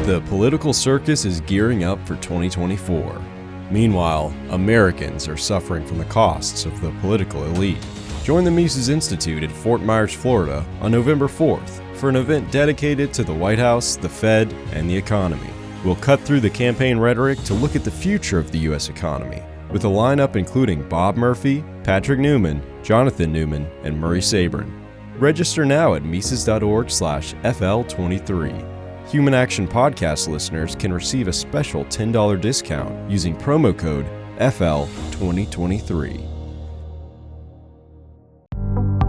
The political circus is gearing up for 2024. Meanwhile, Americans are suffering from the costs of the political elite. Join the Mises Institute at Fort Myers, Florida on November 4th for an event dedicated to the White House, the Fed, and the economy. We'll cut through the campaign rhetoric to look at the future of the U.S. economy, with a lineup including Bob Murphy, Patrick Newman, Jonathan Newman, and Murray Sabrin. Register now at Mises.org/FL23. Human Action Podcast listeners can receive a special $10 discount using promo code FL2023.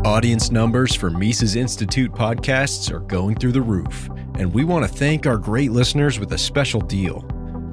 Audience numbers for Mises Institute podcasts are going through the roof, and we want to thank our great listeners with a special deal.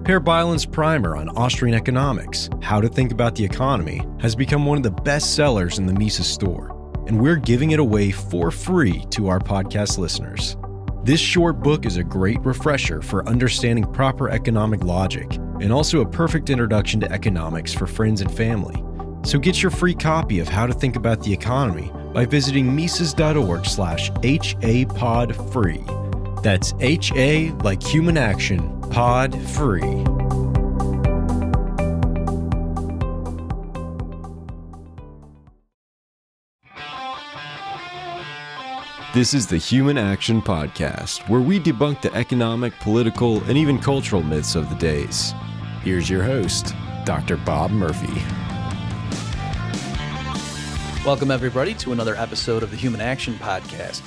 Per Byland's primer on Austrian economics, How to Think About the Economy, has become one of the best sellers in the Mises store, and we're giving it away for free to our podcast listeners. This short book is a great refresher for understanding proper economic logic, and also a perfect introduction to economics for friends and family. So get your free copy of How to Think About the Economy by visiting Mises.org/HAPodFree. That's HA like human action, pod free. This is the Human Action Podcast, where we debunk the economic, political, and even cultural myths of the days. Here's your host, Dr. Bob Murphy. Welcome, everybody, to another episode of the Human Action Podcast.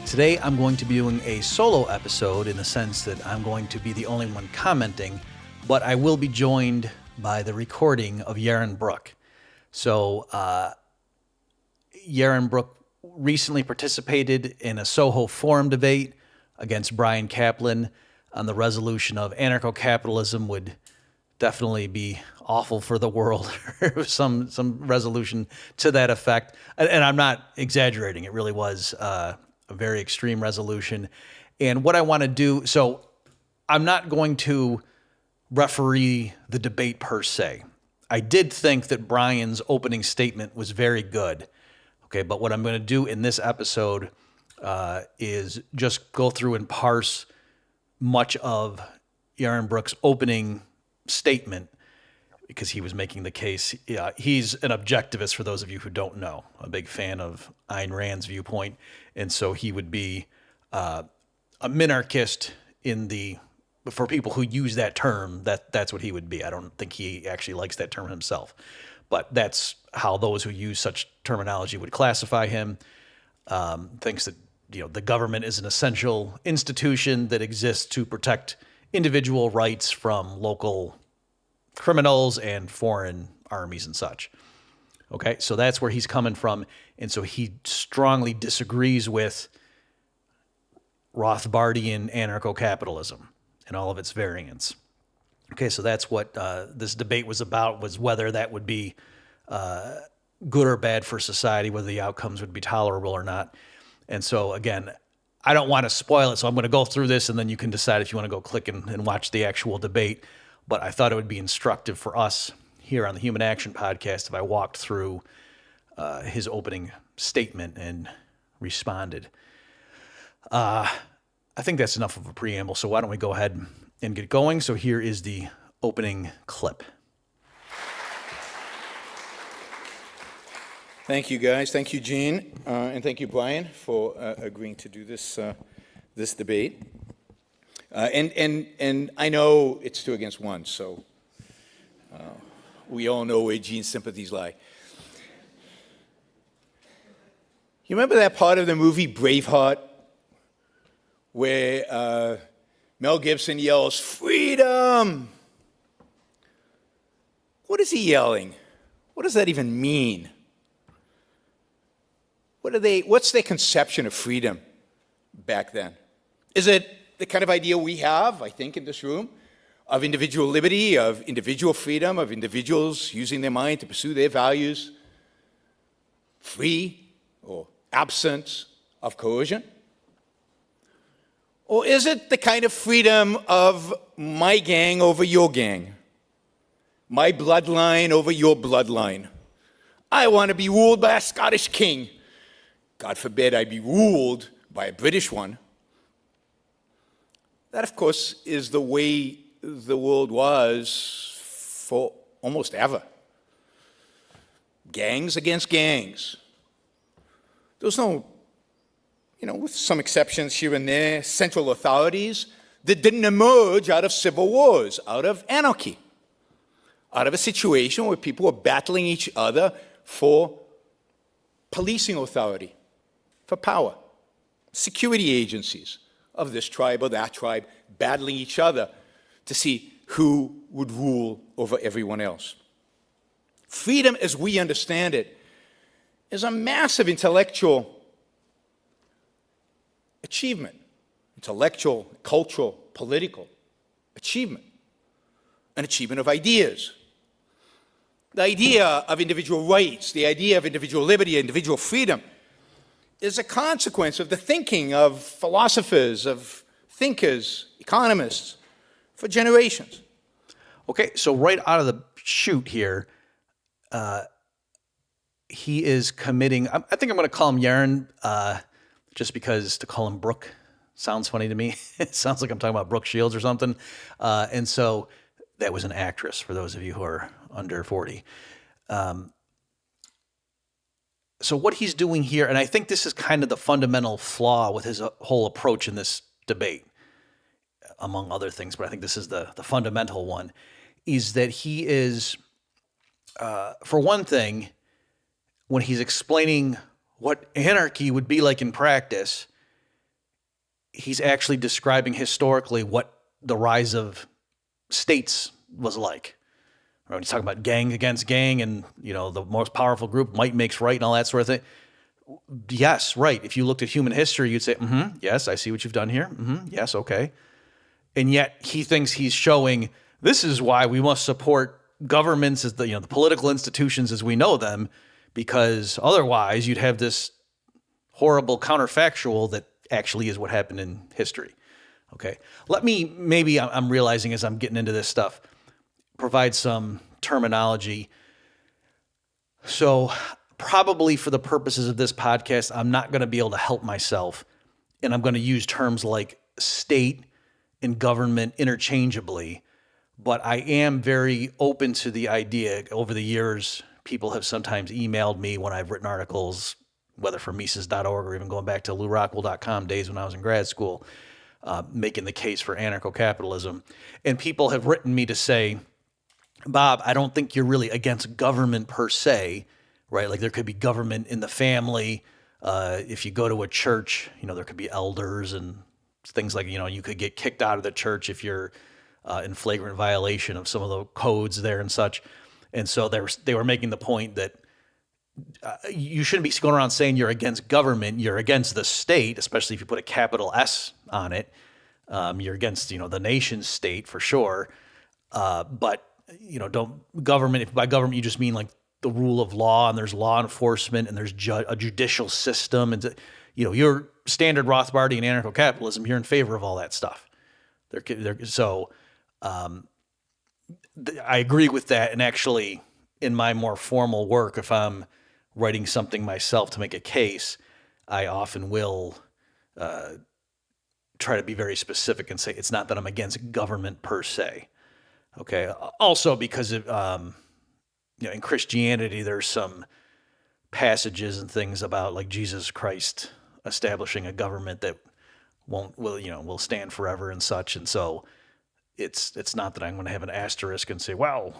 Today, I'm going to be doing a solo episode in the sense that I'm going to be the only one commenting, but I will be joined by the recording of Yaron Brook. So, Yaron Brook recently participated in a Soho Forum debate against Bryan Caplan on the resolution of Anarcho-Capitalism would definitely be awful for the world, some resolution to that effect. And I'm not exaggerating. It really was a very extreme resolution. And what I want to do, so I'm not going to referee the debate per se. I did think that Bryan's opening statement was very good. Okay, but what I'm going to do in this episode is just go through and parse much of Yaron Brook's opening statement because he was making the case. He's an objectivist, for those of you who don't know, a big fan of Ayn Rand's viewpoint, and so he would be a minarchist for people who use that term. That's what he would be. I don't think he actually likes that term himself. But that's how those who use such terminology would classify him. Thinks that the government is an essential institution that exists to protect individual rights from local criminals and foreign armies and such. Okay, so that's where he's coming from, and so he strongly disagrees with Rothbardian anarcho-capitalism and all of its variants. Okay, so that's what this debate was about, was whether that would be good or bad for society, whether the outcomes would be tolerable or not. And so, again, I don't want to spoil it, so I'm going to go through this, and then you can decide if you want to go click and watch the actual debate. But I thought it would be instructive for us here on the Human Action Podcast if I walked through his opening statement and responded. I think that's enough of a preamble, so why don't we go ahead and get going. So here is the opening clip. Thank you, guys. Thank you, Gene, and thank you, Bryan, for agreeing to do this debate. And I know it's 2 against 1, so we all know where Gene's sympathies lie. You remember that part of the movie Braveheart where Mel Gibson yells, "Freedom!" What is he yelling? What does that even mean? What's their conception of freedom back then? Is it the kind of idea we have, I think, in this room, of individual liberty, of individual freedom, of individuals using their mind to pursue their values, free or absent of coercion? Or is it the kind of freedom of my gang over your gang, my bloodline over your bloodline? I want to be ruled by a Scottish king. God forbid I be ruled by a British one. That, of course, is the way the world was for almost ever. Gangs against gangs. There was no, with some exceptions here and there, central authorities that didn't emerge out of civil wars, out of anarchy, out of a situation where people were battling each other for policing authority, for power. Security agencies of this tribe or that tribe battling each other to see who would rule over everyone else. Freedom, as we understand it, is a massive intellectual achievement, intellectual, cultural, political achievement, an achievement of ideas. The idea of individual rights, the idea of individual liberty, individual freedom, is a consequence of the thinking of philosophers, of thinkers, economists, for generations. Okay, so right out of the chute here, he is committing, I think I'm going to call him Yaron, just because to call him Brook sounds funny to me. It sounds like I'm talking about Brooke Shields or something. And so that was an actress, for those of you who are under 40. So what he's doing here, and I think this is kind of the fundamental flaw with his whole approach in this debate, among other things, but I think this is the fundamental one, is that he is, for one thing, when he's explaining what anarchy would be like in practice, he's actually describing historically what the rise of states was like. Right? When he's talking about gang against gang and, the most powerful group, might makes right and all that sort of thing. Yes, right. If you looked at human history, you'd say, yes, I see what you've done here. Yes, okay. And yet he thinks he's showing this is why we must support governments as the political institutions as we know them, because otherwise you'd have this horrible counterfactual that actually is what happened in history. Okay. Let me, maybe I'm realizing as I'm getting into this stuff, provide some terminology. So probably for the purposes of this podcast, I'm not going to be able to help myself, and I'm going to use terms like state and government interchangeably, but I am very open to the idea. Over the years, people have sometimes emailed me when I've written articles, whether for Mises.org or even going back to LouRockwell.com days when I was in grad school, making the case for anarcho-capitalism. And people have written me to say, Bob, I don't think you're really against government per se, right? Like there could be government in the family. If you go to a church, there could be elders and things like, you could get kicked out of the church if you're in flagrant violation of some of the codes there and such. And so they were making the point that you shouldn't be going around saying you're against government. You're against the state, especially if you put a capital S on it. You're against, the nation state for sure. But, don't government, if by government you just mean like the rule of law and there's law enforcement and there's a judicial system and, your standard Rothbardian anarcho-capitalism, you're in favor of all that stuff. I agree with that. And actually in my more formal work, if I'm writing something myself to make a case, I often will try to be very specific and say it's not that I'm against government per se. Okay. Also because in Christianity, there's some passages and things about like Jesus Christ establishing a government that will stand forever and such. And so it's not that I'm going to have an asterisk and say, well,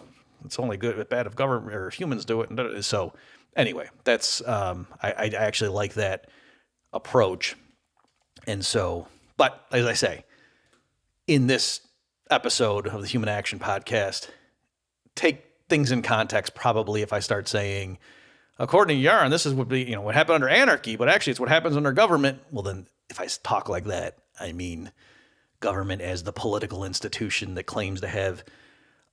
it's only bad if government or humans do it. And so anyway, that's, I actually like that approach. And so, but as I say, in this episode of the Human Action Podcast, take things in context. Probably if I start saying, according to Yaron, this is what happened under anarchy, but actually it's what happens under government. Well, then if I talk like that, I mean government as the political institution that claims to have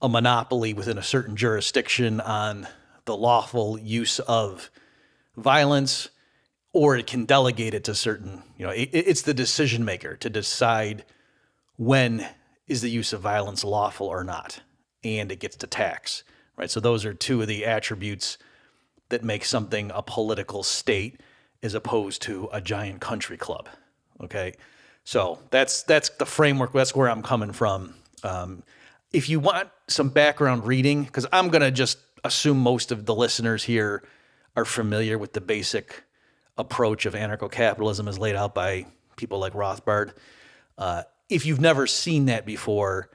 a monopoly within a certain jurisdiction on the lawful use of violence, or it can delegate it to certain, it's the decision maker to decide when is the use of violence lawful or not, and it gets to tax, right? So those are two of the attributes that make something a political state as opposed to a giant country club, okay? So that's the framework. That's where I'm coming from. If you want some background reading, because I'm going to just assume most of the listeners here are familiar with the basic approach of anarcho-capitalism as laid out by people like Rothbard. If you've never seen that before,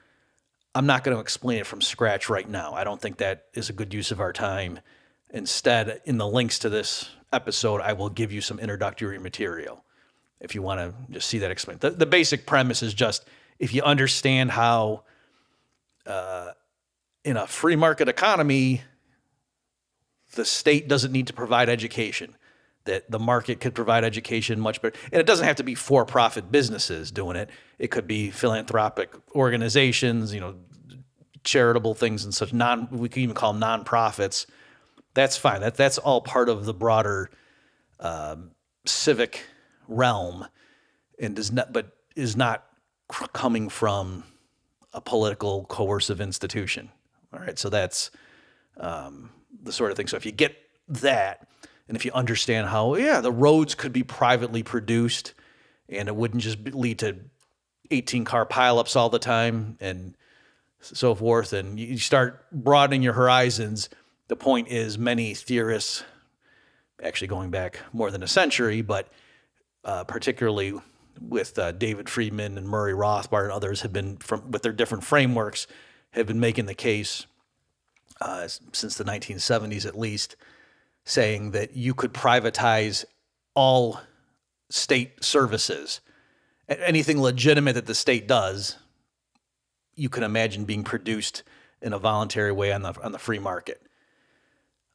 I'm not going to explain it from scratch right now. I don't think that is a good use of our time. Instead, in the links to this episode, I will give you some introductory material if you want to just see that explained. The basic premise is just, if you understand how in a free market economy, the state doesn't need to provide education, that the market could provide education much better. And it doesn't have to be for-profit businesses doing it. It could be philanthropic organizations, charitable things and such. We could even call them nonprofits. That's fine. That's all part of the broader civic realm, and is not coming from a political coercive institution. All right, so that's the sort of thing. So if you get that, and if you understand how, the roads could be privately produced, and it wouldn't just lead to 18-car pileups all the time, and so forth, and you start broadening your horizons. The point is, many theorists, actually going back more than a century, but particularly with David Friedman and Murray Rothbard and others, have been, with their different frameworks, have been making the case since the 1970s at least, saying that you could privatize all state services. Anything legitimate that the state does, you can imagine being produced in a voluntary way on the free market.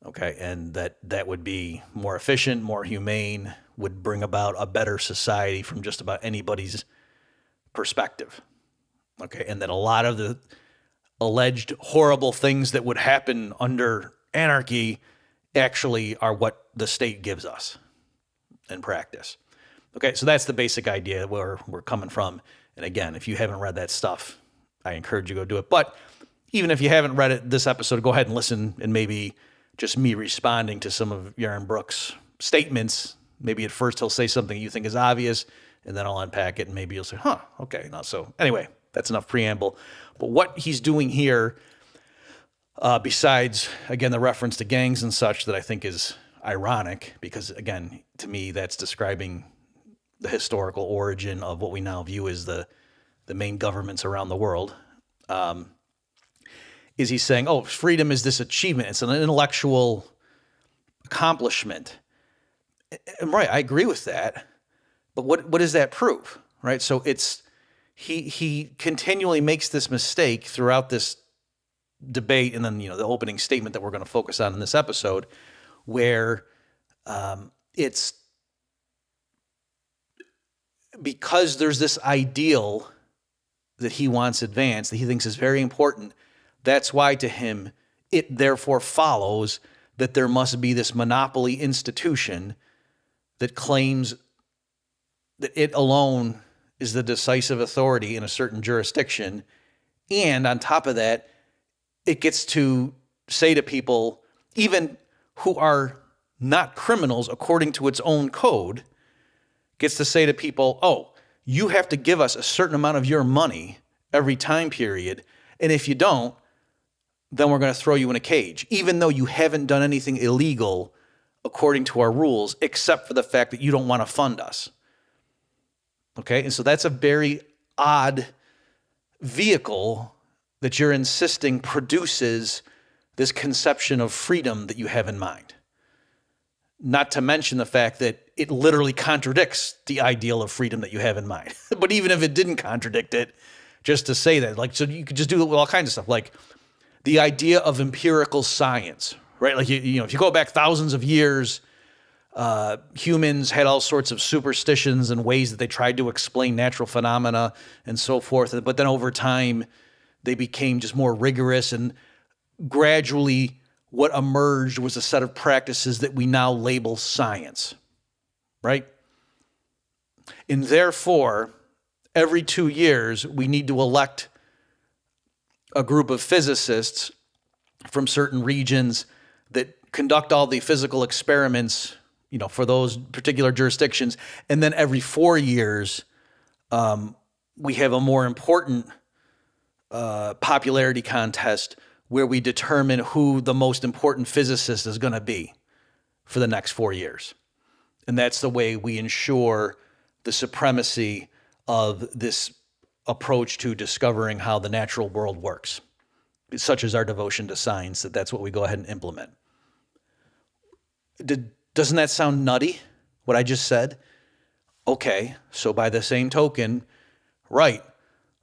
Okay, and that would be more efficient, more humane, would bring about a better society from just about anybody's perspective. Okay, and that a lot of the alleged horrible things that would happen under anarchy actually are what the state gives us in practice. Okay, so that's the basic idea where we're coming from. And again, if you haven't read that stuff, I encourage you to go do it. But even if you haven't read it this episode, go ahead and listen, and maybe just me responding to some of Yaron Brook's statements. Maybe at first he'll say something you think is obvious, and then I'll unpack it, and maybe you'll say, okay. No, so anyway, that's enough preamble. But what he's doing here, besides, again, the reference to gangs and such that I think is ironic, because, again, to me, that's describing the historical origin of what we now view as the main governments around the world, is he's saying, freedom is this achievement. It's an intellectual accomplishment. And right, I agree with that. But what does that prove, right? So he continually makes this mistake throughout this debate, and then, the opening statement that we're going to focus on in this episode, where it's because there's this ideal that he wants advanced, that he thinks is very important. That's why, to him, it therefore follows that there must be this monopoly institution that claims that it alone is the decisive authority in a certain jurisdiction. And on top of that, it gets to say to people, even who are not criminals according to its own code, gets to say to people, you have to give us a certain amount of your money every time period, and if you don't, then we're going to throw you in a cage, even though you haven't done anything illegal according to our rules, except for the fact that you don't want to fund us. Okay, and so that's a very odd vehicle that you're insisting produces this conception of freedom that you have in mind. Not to mention the fact that it literally contradicts the ideal of freedom that you have in mind. But even if it didn't contradict it, just to say that, so you could just do it with all kinds of stuff, like the idea of empirical science, right? Like, if you go back thousands of years, humans had all sorts of superstitions and ways that they tried to explain natural phenomena and so forth. But then over time, they became just more rigorous, and gradually what emerged was a set of practices that we now label science, right? And therefore, every 2 years, we need to elect a group of physicists from certain regions that conduct all the physical experiments, for those particular jurisdictions. And then every 4 years, we have a more important popularity contest where we determine who the most important physicist is going to be for the next 4 years. And that's the way we ensure the supremacy of this approach to discovering how the natural world works, such as our devotion to science, that's what we go ahead and implement. Doesn't that sound nutty, what I just said? Okay, so by the same token, right,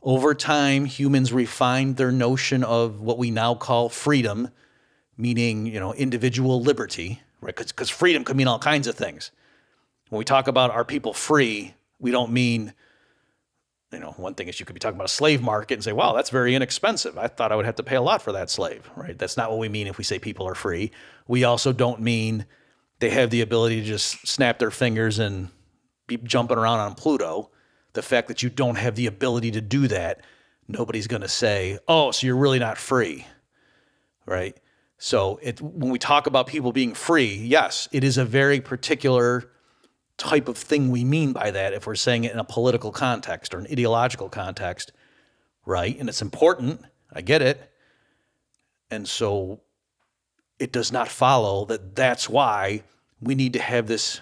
over time, humans refined their notion of what we now call freedom, meaning, individual liberty, right? Because freedom could mean all kinds of things. When we talk about are people free, we don't mean, one thing is you could be talking about a slave market and say, wow, that's very inexpensive. I thought I would have to pay a lot for that slave, right? That's not what we mean if we say people are free. We also don't mean they have the ability to just snap their fingers and be jumping around on Pluto. The fact that you don't have the ability to do that, nobody's going to say, oh, so you're really not free, right? So when we talk about people being free, yes, it is a very particular type of thing we mean by that if we're saying it in a political context or an ideological context, right? And it's important. I get it. And so it does not follow that that's why we need to have this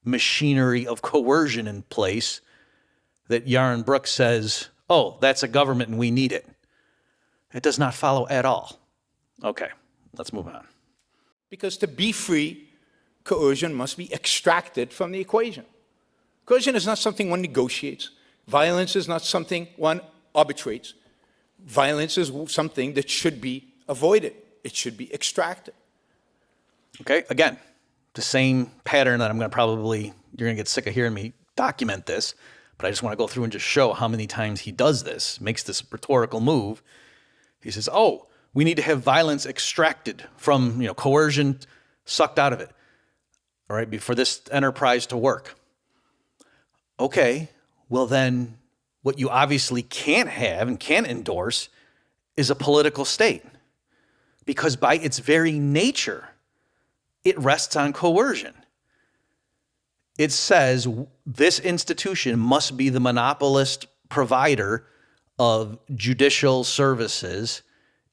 machinery of coercion in place that Yaron Brook says, oh, that's a government and we need it. It does not follow at all. Okay, let's move on. Because to be free, coercion must be extracted from the equation. Coercion is not something one negotiates. Violence is not something one arbitrates. Violence is something that should be avoided. It should be extracted. Okay, again, the same pattern that you're going to get sick of hearing me document this, but I just want to go through and just show how many times he does this, makes this rhetorical move. He says, oh, we need to have violence extracted from, coercion sucked out of it, all right, for this enterprise to work. Okay, well then what you obviously can't have and can't endorse is a political state, because by its very nature, it rests on coercion. It says this institution must be the monopolist provider of judicial services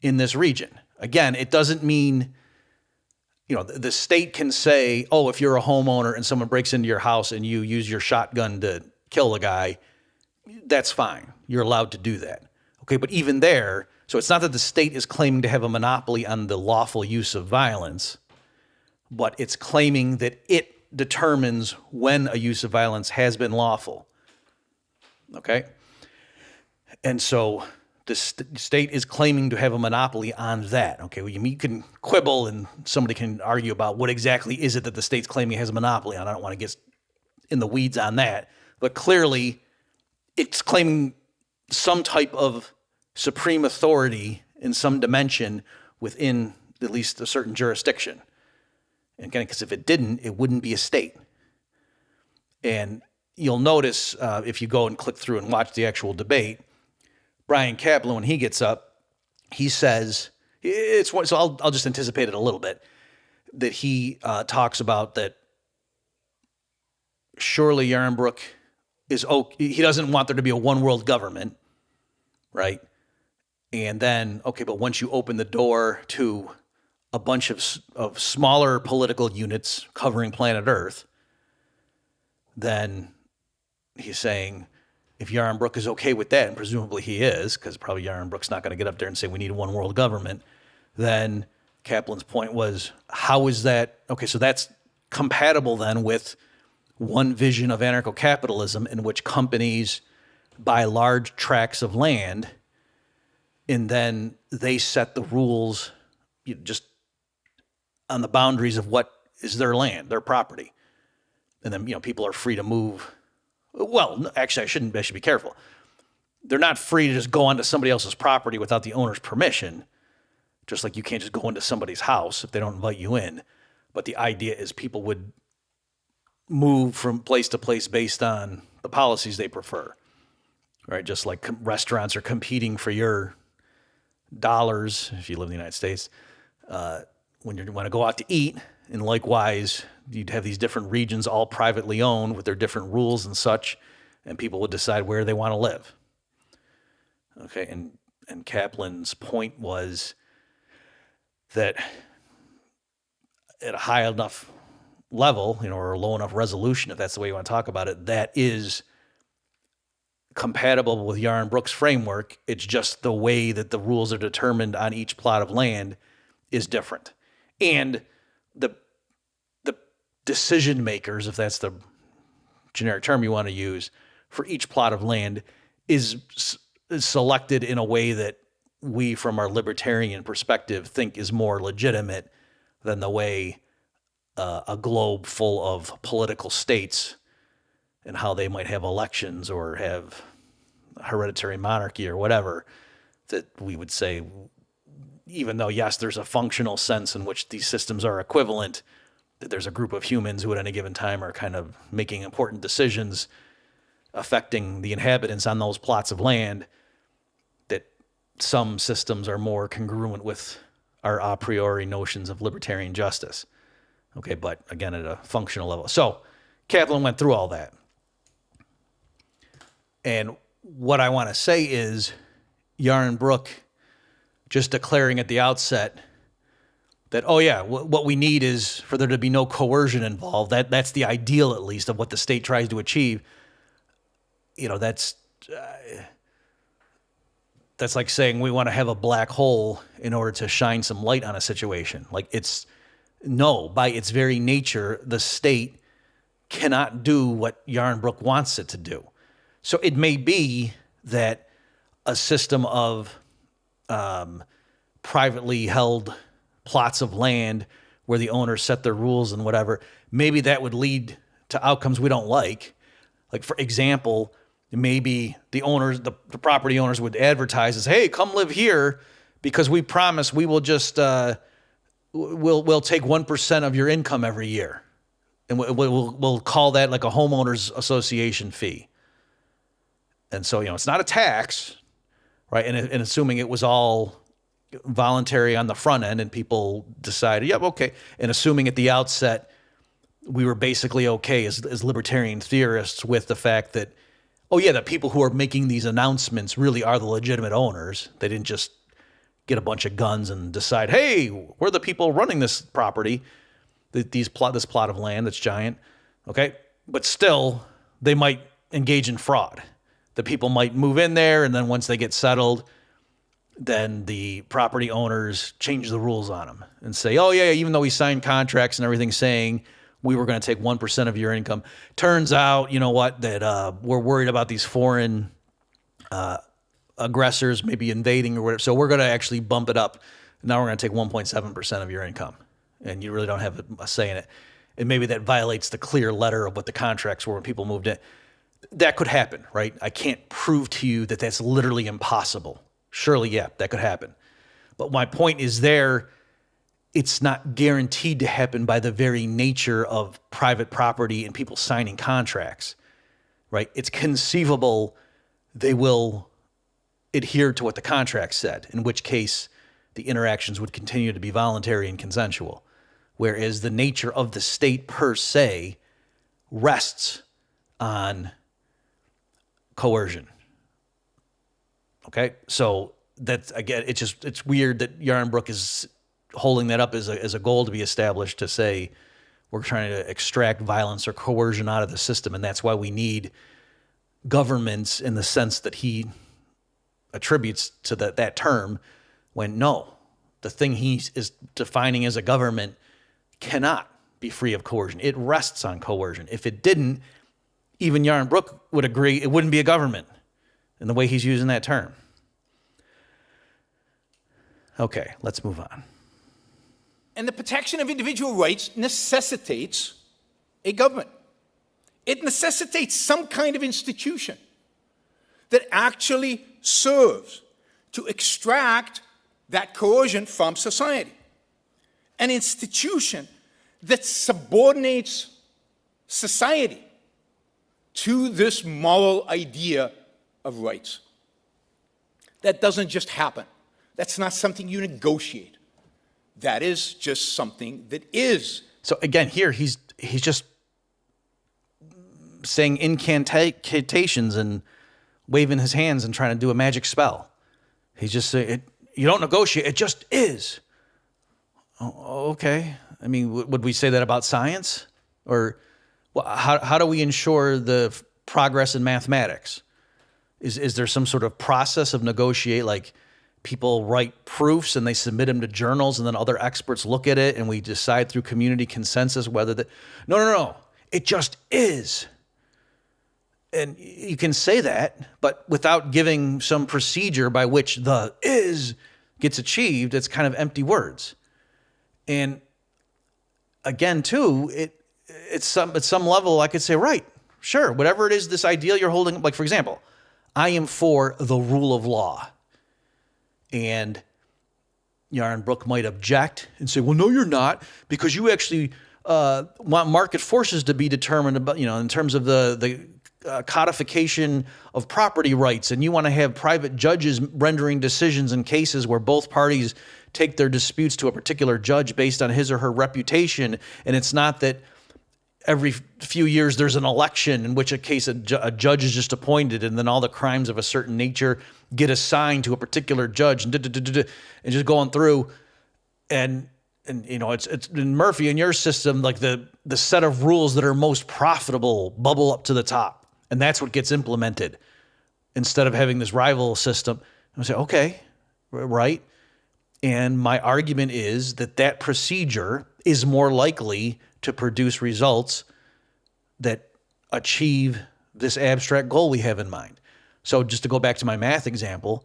in this region. Again, it doesn't mean, the state can say, oh, if you're a homeowner and someone breaks into your house and you use your shotgun to kill the guy, that's fine. You're allowed to do that. Okay, but even there, so it's not that the state is claiming to have a monopoly on the lawful use of violence, but it's claiming that it determines when a use of violence has been lawful. Okay? And so the state is claiming to have a monopoly on that. Okay, well, you can quibble and somebody can argue about what exactly is it that the state's claiming it has a monopoly on. I don't want to get in the weeds on that. But clearly, it's claiming some type of supreme authority in some dimension within at least a certain jurisdiction. And again, because if it didn't, it wouldn't be a state. And you'll notice if you go and click through and watch the actual debate, Bryan Caplan, when he gets up, he says, so I'll just anticipate it a little bit, that he talks about that surely Yaron Brook he doesn't want there to be a one world government, right? And then, okay, but once you open the door to a bunch of smaller political units covering planet Earth, then he's saying if Yaron Brook is okay with that, and presumably he is, because probably Yaron Brook's not going to get up there and say we need a one world government, then Caplan's point was, how is that? Okay, so that's compatible then with one vision of anarcho-capitalism in which companies buy large tracts of land and then they set the rules just on the boundaries of what is their land, their property. And then, people are free to move. Well, actually, I should be careful. They're not free to just go onto somebody else's property without the owner's permission, just like you can't just go into somebody's house if they don't invite you in. But the idea is people would move from place to place based on the policies they prefer, right? Just like restaurants are competing for your dollars, if you live in the United States, when you want to go out to eat. And likewise, you'd have these different regions all privately owned with their different rules and such. and people would decide where they want to live. Okay, and Caplan's point was that at a high enough level, or a low enough resolution, if that's the way you want to talk about it, that is compatible with Yaron Brook's framework. It's just the way that the rules are determined on each plot of land is different. And the decision makers, if that's the generic term you want to use, for each plot of land is selected in a way that we, from our libertarian perspective, think is more legitimate than the way a globe full of political states and how they might have elections or have hereditary monarchy or whatever, that we would say, even though, yes, there's a functional sense in which these systems are equivalent, that there's a group of humans who at any given time are kind of making important decisions affecting the inhabitants on those plots of land, that some systems are more congruent with our a priori notions of libertarian justice. Okay, but again, at a functional level. So Caplan went through all that. And what I want to say is Yaron Brook just declaring at the outset that, oh yeah, what we need is for there to be no coercion involved. That's the ideal, at least, of what the state tries to achieve. That's like saying we want to have a black hole in order to shine some light on a situation. By its very nature, the state cannot do what Yaron Brook wants it to do. So it may be that a system of privately held plots of land where the owners set their rules and whatever, maybe that would lead to outcomes we don't like. Like, for example, maybe the owners, the property owners would advertise as, hey, come live here because we promise we will just, we'll take 1% of your income every year. And we'll call that like a homeowners association fee. And so, it's not a tax, right? And assuming it was all voluntary on the front end and people decided, yep, okay. And assuming at the outset, we were basically okay as libertarian theorists with the fact that, oh yeah, the people who are making these announcements really are the legitimate owners. They didn't just get a bunch of guns and decide, hey, we're the people running this property, this plot of land that's giant. Okay. But still, they might engage in fraud. The people might move in there, and then once they get settled, then the property owners change the rules on them and say, oh yeah, even though we signed contracts and everything saying we were going to take 1% of your income, turns out, that we're worried about these foreign aggressors maybe invading or whatever, so we're going to actually bump it up. Now we're going to take 1.7% of your income, and you really don't have a say in it. And maybe that violates the clear letter of what the contracts were when people moved in. That could happen, right? I can't prove to you that that's literally impossible. Surely, yeah, that could happen. But my point is it's not guaranteed to happen by the very nature of private property and people signing contracts, right? It's conceivable they will adhere to what the contract said, in which case the interactions would continue to be voluntary and consensual, whereas the nature of the state per se rests on coercion. Okay, so that's, again, it's weird that Yaron Brook is holding that up as a goal to be established, to say we're trying to extract violence or coercion out of the system, and that's why we need governments in the sense that he attributes to that term, when no, the thing he is defining as a government cannot be free of coercion. It rests on coercion. If it didn't, even Yaron Brook would agree it wouldn't be a government in the way he's using that term. Okay, let's move on. And the protection of individual rights necessitates a government. It necessitates some kind of institution that actually serves to extract that coercion from society. An institution that subordinates society to this moral idea of rights. That doesn't just happen. That's not something you negotiate. That is just something that is. So again, here he's just saying incantations and waving his hands and trying to do a magic spell. He's just saying, you don't negotiate, it just is. Oh, okay. I mean, would we say that about science? Or how do we ensure the progress in mathematics? Is there some sort of process of negotiate, like people write proofs and they submit them to journals and then other experts look at it and we decide through community consensus whether that... No. It just is. And you can say that, but without giving some procedure by which the is gets achieved, it's kind of empty words. And again, too, at some level, I could say, right, sure, whatever it is, this ideal you're holding, like, for example, I am for the rule of law. And Yaron Brook might object and say, well, no, you're not, because you actually want market forces to be determined about, in terms of the codification of property rights, and you want to have private judges rendering decisions in cases where both parties take their disputes to a particular judge based on his or her reputation, and it's not that every few years there's an election in which a judge is just appointed and then all the crimes of a certain nature get assigned to a particular judge and just going through and it's in Murphy, in your system, like the set of rules that are most profitable bubble up to the top. And that's what gets implemented instead of having this rival system. I say, okay, right. And my argument is that procedure is more likely to produce results that achieve this abstract goal we have in mind. So just to go back to my math example,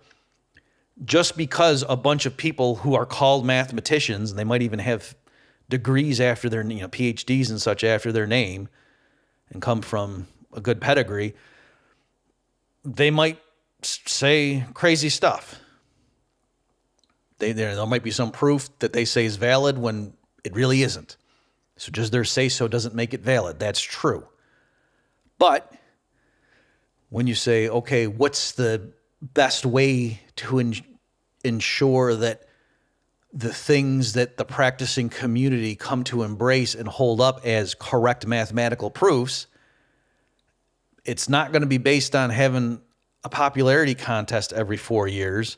just because a bunch of people who are called mathematicians, and they might even have degrees after their, PhDs and such after their name and come from a good pedigree, they might say crazy stuff. There might be some proof that they say is valid when it really isn't. So just their say-so doesn't make it valid. That's true. But when you say, okay, what's the best way to ensure that the things that the practicing community come to embrace and hold up as correct mathematical proofs, it's not going to be based on having a popularity contest every 4 years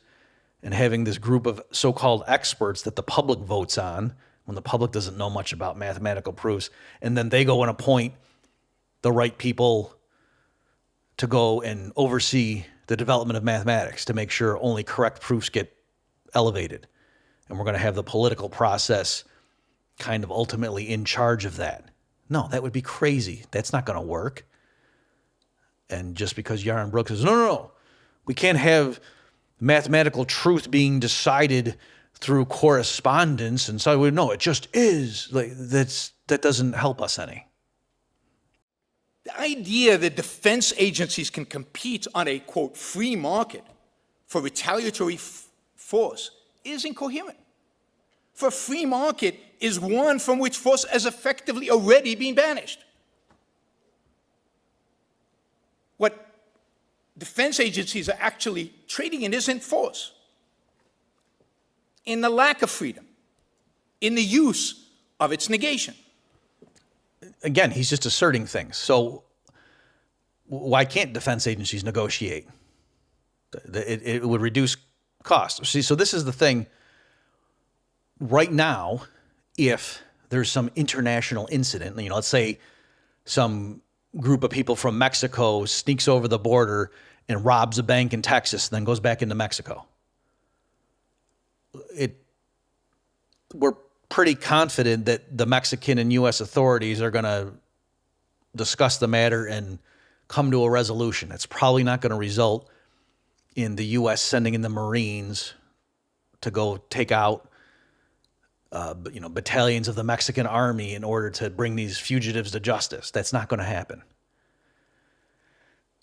and having this group of so-called experts that the public votes on when the public doesn't know much about mathematical proofs, and then they go and appoint the right people to go and oversee the development of mathematics to make sure only correct proofs get elevated. And we're going to have the political process kind of ultimately in charge of that. No, that would be crazy. That's not going to work. And just because Yaron Brook says, no, we can't have mathematical truth being decided through correspondence, and so no, it just is. Like that doesn't help us any. The idea that defense agencies can compete on a, quote, free market for retaliatory force is incoherent. For a free market is one from which force has effectively already been banished. What defense agencies are actually trading in isn't force, in the lack of freedom, in the use of its negation. Again, he's just asserting things. So why can't defense agencies negotiate? It would reduce costs. See, so this is the thing. Right now, if there's some international incident, let's say some group of people from Mexico sneaks over the border and robs a bank in Texas and then goes back into Mexico. We're pretty confident that the Mexican and U.S. authorities are going to discuss the matter and come to a resolution. It's probably not going to result in the U.S. sending in the Marines to go take out battalions of the Mexican army in order to bring these fugitives to justice. That's not going to happen.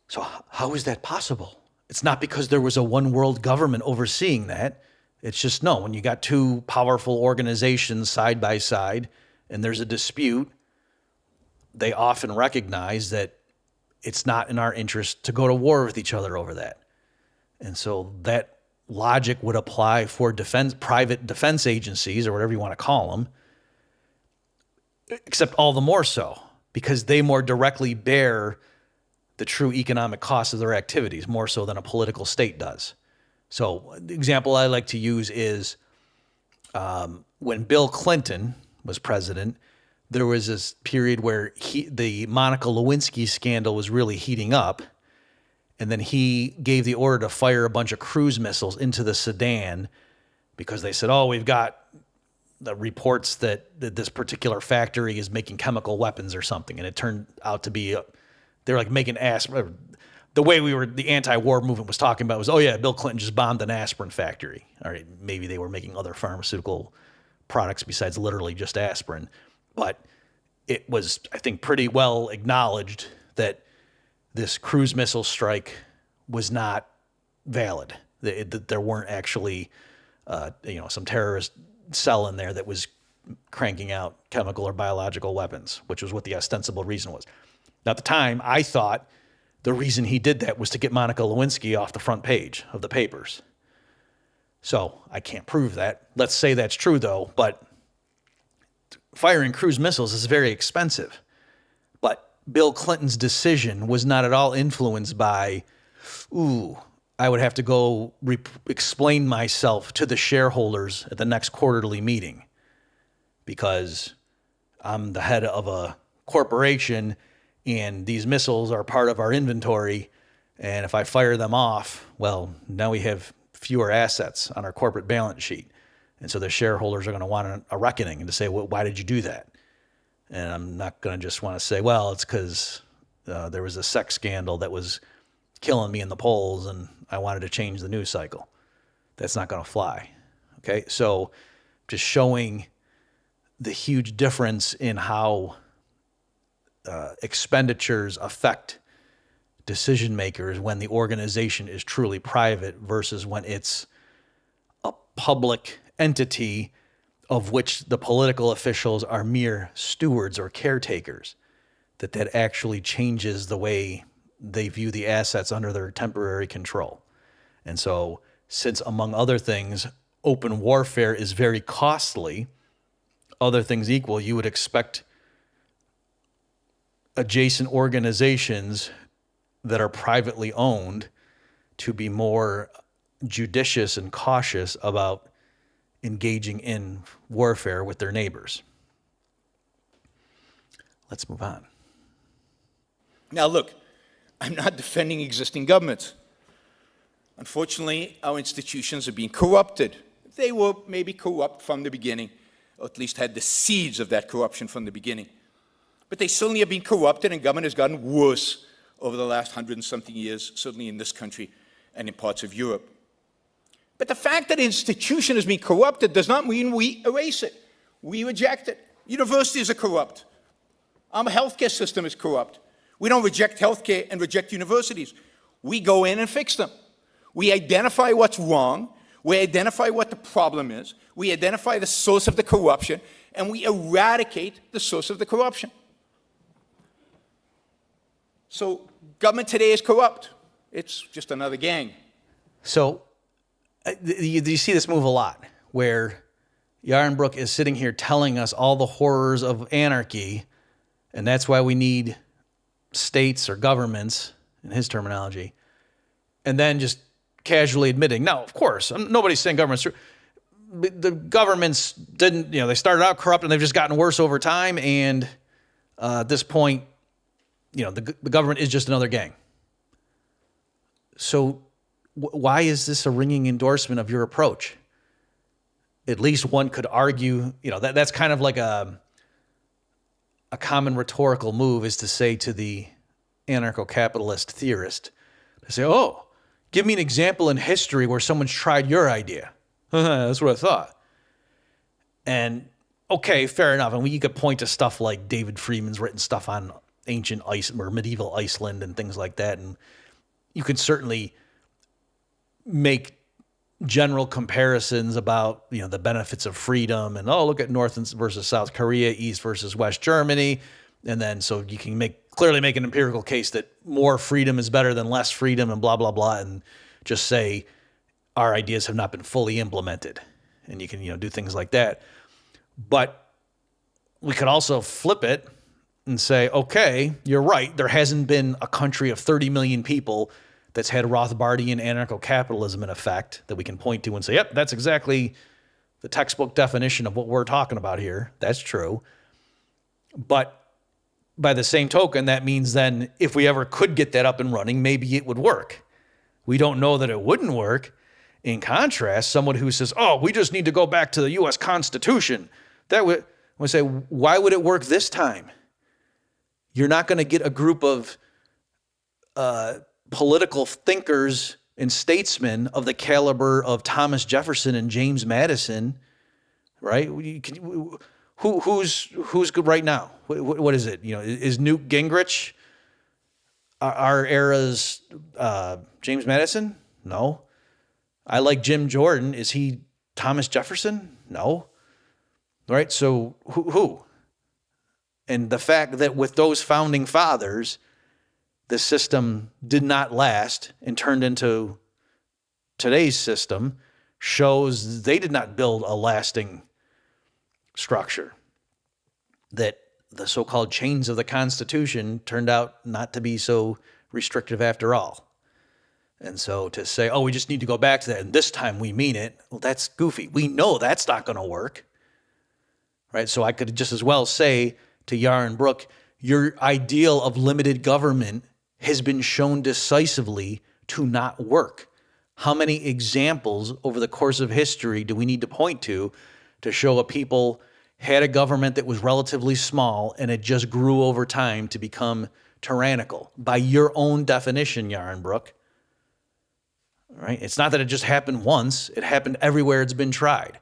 So how is that possible? It's not because there was a one world government overseeing that. It's just, no, when you got two powerful organizations side by side and there's a dispute, they often recognize that it's not in our interest to go to war with each other over that. And so that logic would apply for private defense agencies, or whatever you want to call them, except all the more so because they more directly bear the true economic cost of their activities, more so than a political state does. So the example I like to use is when Bill Clinton was president, there was this period where the Monica Lewinsky scandal was really heating up. And then he gave the order to fire a bunch of cruise missiles into the Sudan because they said, oh, we've got the reports that this particular factory is making chemical weapons or something. And it turned out to be, they're like making aspirin. The way the anti-war movement was talking about was, oh yeah, Bill Clinton just bombed an aspirin factory. All right, maybe they were making other pharmaceutical products besides literally just aspirin. But it was, I think, pretty well acknowledged that this cruise missile strike was not valid. That there weren't actually, some terrorist cell in there that was cranking out chemical or biological weapons, which was what the ostensible reason was. Now, at the time, I thought the reason he did that was to get Monica Lewinsky off the front page of the papers. So I can't prove that. Let's say that's true, though, but firing cruise missiles is very expensive. But Bill Clinton's decision was not at all influenced by, I would have to go explain myself to the shareholders at the next quarterly meeting because I'm the head of a corporation and these missiles are part of our inventory. And if I fire them off, well, now we have fewer assets on our corporate balance sheet. And so the shareholders are going to want a reckoning and to say, well, why did you do that? And I'm not going to just want to say, well, it's because there was a sex scandal that was killing me in the polls and I wanted to change the news cycle. That's not going to fly. Okay, so just showing the huge difference in how expenditures affect decision makers when the organization is truly private versus when it's a public entity of which the political officials are mere stewards or caretakers, that actually changes the way they view the assets under their temporary control. And so, since among other things, open warfare is very costly, other things equal, you would expect adjacent organizations that are privately owned to be more judicious and cautious about engaging in warfare with their neighbors. Let's move on. Now, look, I'm not defending existing governments. Unfortunately, our institutions are being corrupted. They were maybe corrupt from the beginning, or at least had the seeds of that corruption from the beginning. But they certainly have been corrupted, and government has gotten worse over the last 100-and-something years, certainly in this country and in parts of Europe. But the fact that an institution has been corrupted does not mean we erase it. We reject it. Universities are corrupt. Our healthcare system is corrupt. We don't reject healthcare and reject universities. We go in and fix them. We identify what's wrong. We identify what the problem is. We identify the source of the corruption, and we eradicate the source of the corruption. So government today is corrupt. It's just another gang. So you see this move a lot, where Yaron Brook is sitting here telling us all the horrors of anarchy, and that's why we need states or governments, in his terminology, and then just casually admitting, no, of course, nobody's saying governments. The governments didn't, they started out corrupt and they've just gotten worse over time, and at this point, the government is just another gang. So why is this a ringing endorsement of your approach? At least one could argue, that's kind of like a common rhetorical move, is to say to the anarcho-capitalist theorist, to say, oh, give me an example in history where someone's tried your idea. That's what I thought. And okay, fair enough. And you could point to stuff like David Friedman's written stuff on ancient Iceland or medieval Iceland and things like that. And you could certainly make general comparisons about, the benefits of freedom and, look at North versus South Korea, East versus West Germany. And then so you can clearly make an empirical case that more freedom is better than less freedom and blah, blah, blah. And just say our ideas have not been fully implemented. And you can, do things like that. But we could also flip it and say, okay, you're right. There hasn't been a country of 30 million people that's had Rothbardian anarcho-capitalism in effect that we can point to and say, yep, that's exactly the textbook definition of what we're talking about here. That's true. But by the same token, that means then if we ever could get that up and running, maybe it would work. We don't know that it wouldn't work. In contrast, someone who says, oh, we just need to go back to the U.S. Constitution, that would say, why would it work this time? You're not going to get a group of political thinkers and statesmen of the caliber of Thomas Jefferson and James Madison, right? Who's good right now? What is it? Is Newt Gingrich our era's James Madison? No. I like Jim Jordan. Is he Thomas Jefferson? No. Right? So who? And the fact that with those founding fathers, the system did not last and turned into today's system shows they did not build a lasting structure. That the so-called chains of the Constitution turned out not to be so restrictive after all. And so to say, oh, we just need to go back to that, and this time we mean it, well, that's goofy. We know that's not going to work. Right? So I could just as well say to Yaron Brook, your ideal of limited government has been shown decisively to not work. How many examples over the course of history do we need to point to show a people had a government that was relatively small and it just grew over time to become tyrannical? By your own definition, Yaron Brook. Right? It's not that it just happened once. It happened everywhere it's been tried.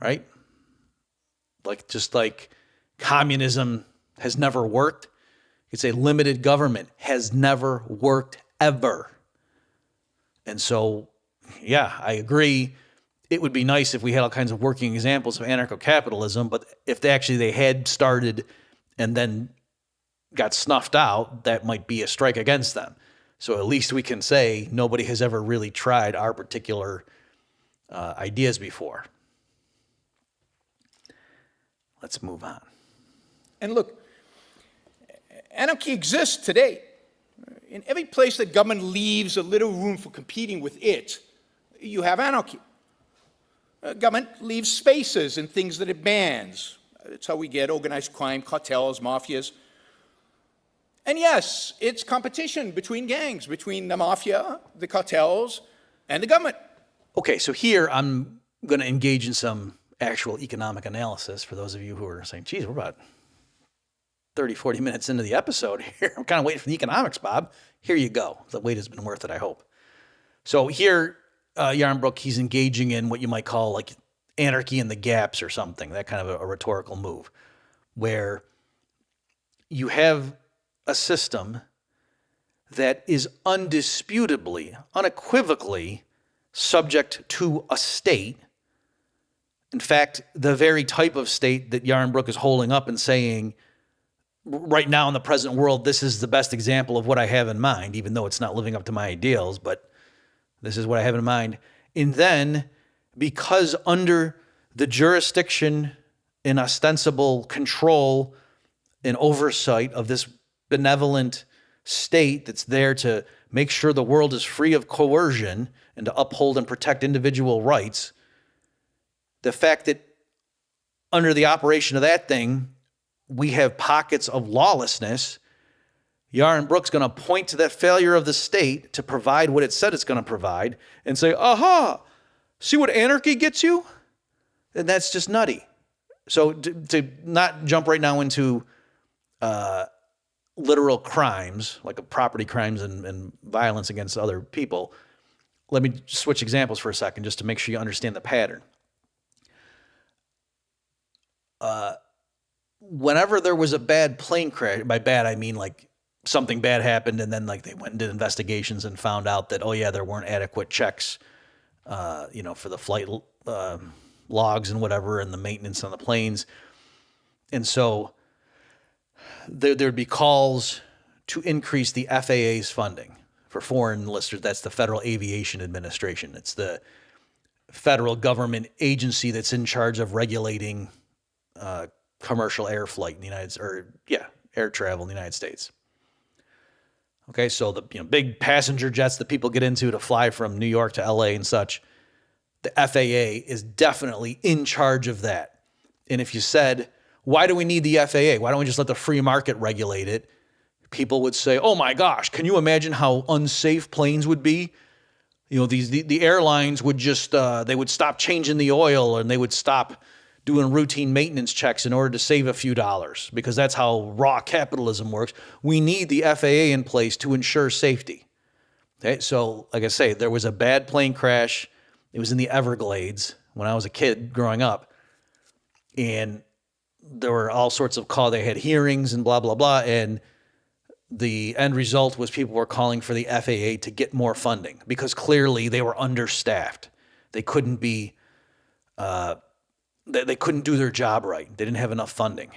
Right? Just like communism has never worked. You could say limited government has never worked ever. And so, yeah, I agree. It would be nice if we had all kinds of working examples of anarcho-capitalism, but if they had started and then got snuffed out, that might be a strike against them. So at least we can say nobody has ever really tried our particular ideas before. Let's move on. And look, anarchy exists today. In every place that government leaves a little room for competing with it, you have anarchy. Government leaves spaces and things that it bans. That's how we get organized crime, cartels, mafias. And yes, it's competition between gangs, between the mafia, the cartels, and the government. Okay, so here I'm going to engage in some actual economic analysis for those of you who are saying, geez, we're about 30, 40 minutes into the episode here. I'm kind of waiting for the economics, Bob. Here you go. The wait has been worth it, I hope. So here, Yaron Brook, he's engaging in what you might call like anarchy in the gaps or something, that kind of a rhetorical move, where you have a system that is undisputably, unequivocally subject to a state. In fact, the very type of state that Yaron Brook is holding up and saying, right now in the present world, this is the best example of what I have in mind, even though it's not living up to my ideals, but this is what I have in mind. And then, because under the jurisdiction and ostensible control and oversight of this benevolent state that's there to make sure the world is free of coercion and to uphold and protect individual rights, the fact that under the operation of that thing, we have pockets of lawlessness, Yaron Brook's going to point to that failure of the state to provide what it said it's going to provide and say, aha, see what anarchy gets you? And that's just nutty. So to not jump right now into literal crimes, like property crimes and violence against other people, let me switch examples for a second just to make sure you understand the pattern. Whenever there was a bad plane crash, by bad I mean like something bad happened and then like they went and did investigations and found out that, oh yeah, there weren't adequate checks, for the flight logs and whatever and the maintenance on the planes. And so there'd be calls to increase the FAA's funding for foreign listeners. That's the Federal Aviation Administration. It's the federal government agency that's in charge of regulating commercial air flight in the air travel in the United States. Okay, so the big passenger jets that people get into to fly from New York to LA and such, the FAA is definitely in charge of that. And if you said, why do we need the FAA? Why don't we just let the free market regulate it? People would say, oh my gosh, can you imagine how unsafe planes would be? The airlines would just, they would stop changing the oil and they would stop doing routine maintenance checks in order to save a few dollars, because that's how raw capitalism works. We need the FAA in place to ensure safety. Okay, so like I say, there was a bad plane crash. It was in the Everglades when I was a kid growing up. And there were all sorts of calls. They had hearings and blah, blah, blah. And the end result was people were calling for the FAA to get more funding because clearly they were understaffed. They couldn't be, they couldn't do their job right. They didn't have enough funding.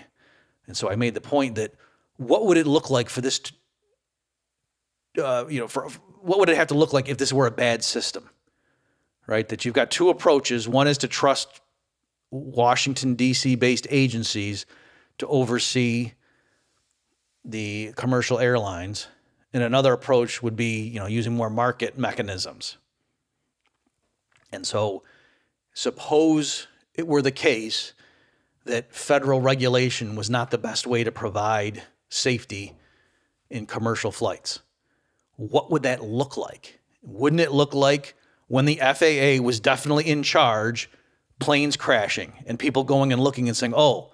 And so I made the point that what would it look like for this, what would it have to look like if this were a bad system, right? That you've got two approaches. One is to trust Washington, D.C. based agencies to oversee the commercial airlines. And another approach would be, using more market mechanisms. And so suppose it were the case that federal regulation was not the best way to provide safety in commercial flights. What would that look like? Wouldn't it look like when the FAA was definitely in charge, planes crashing and people going and looking and saying, oh,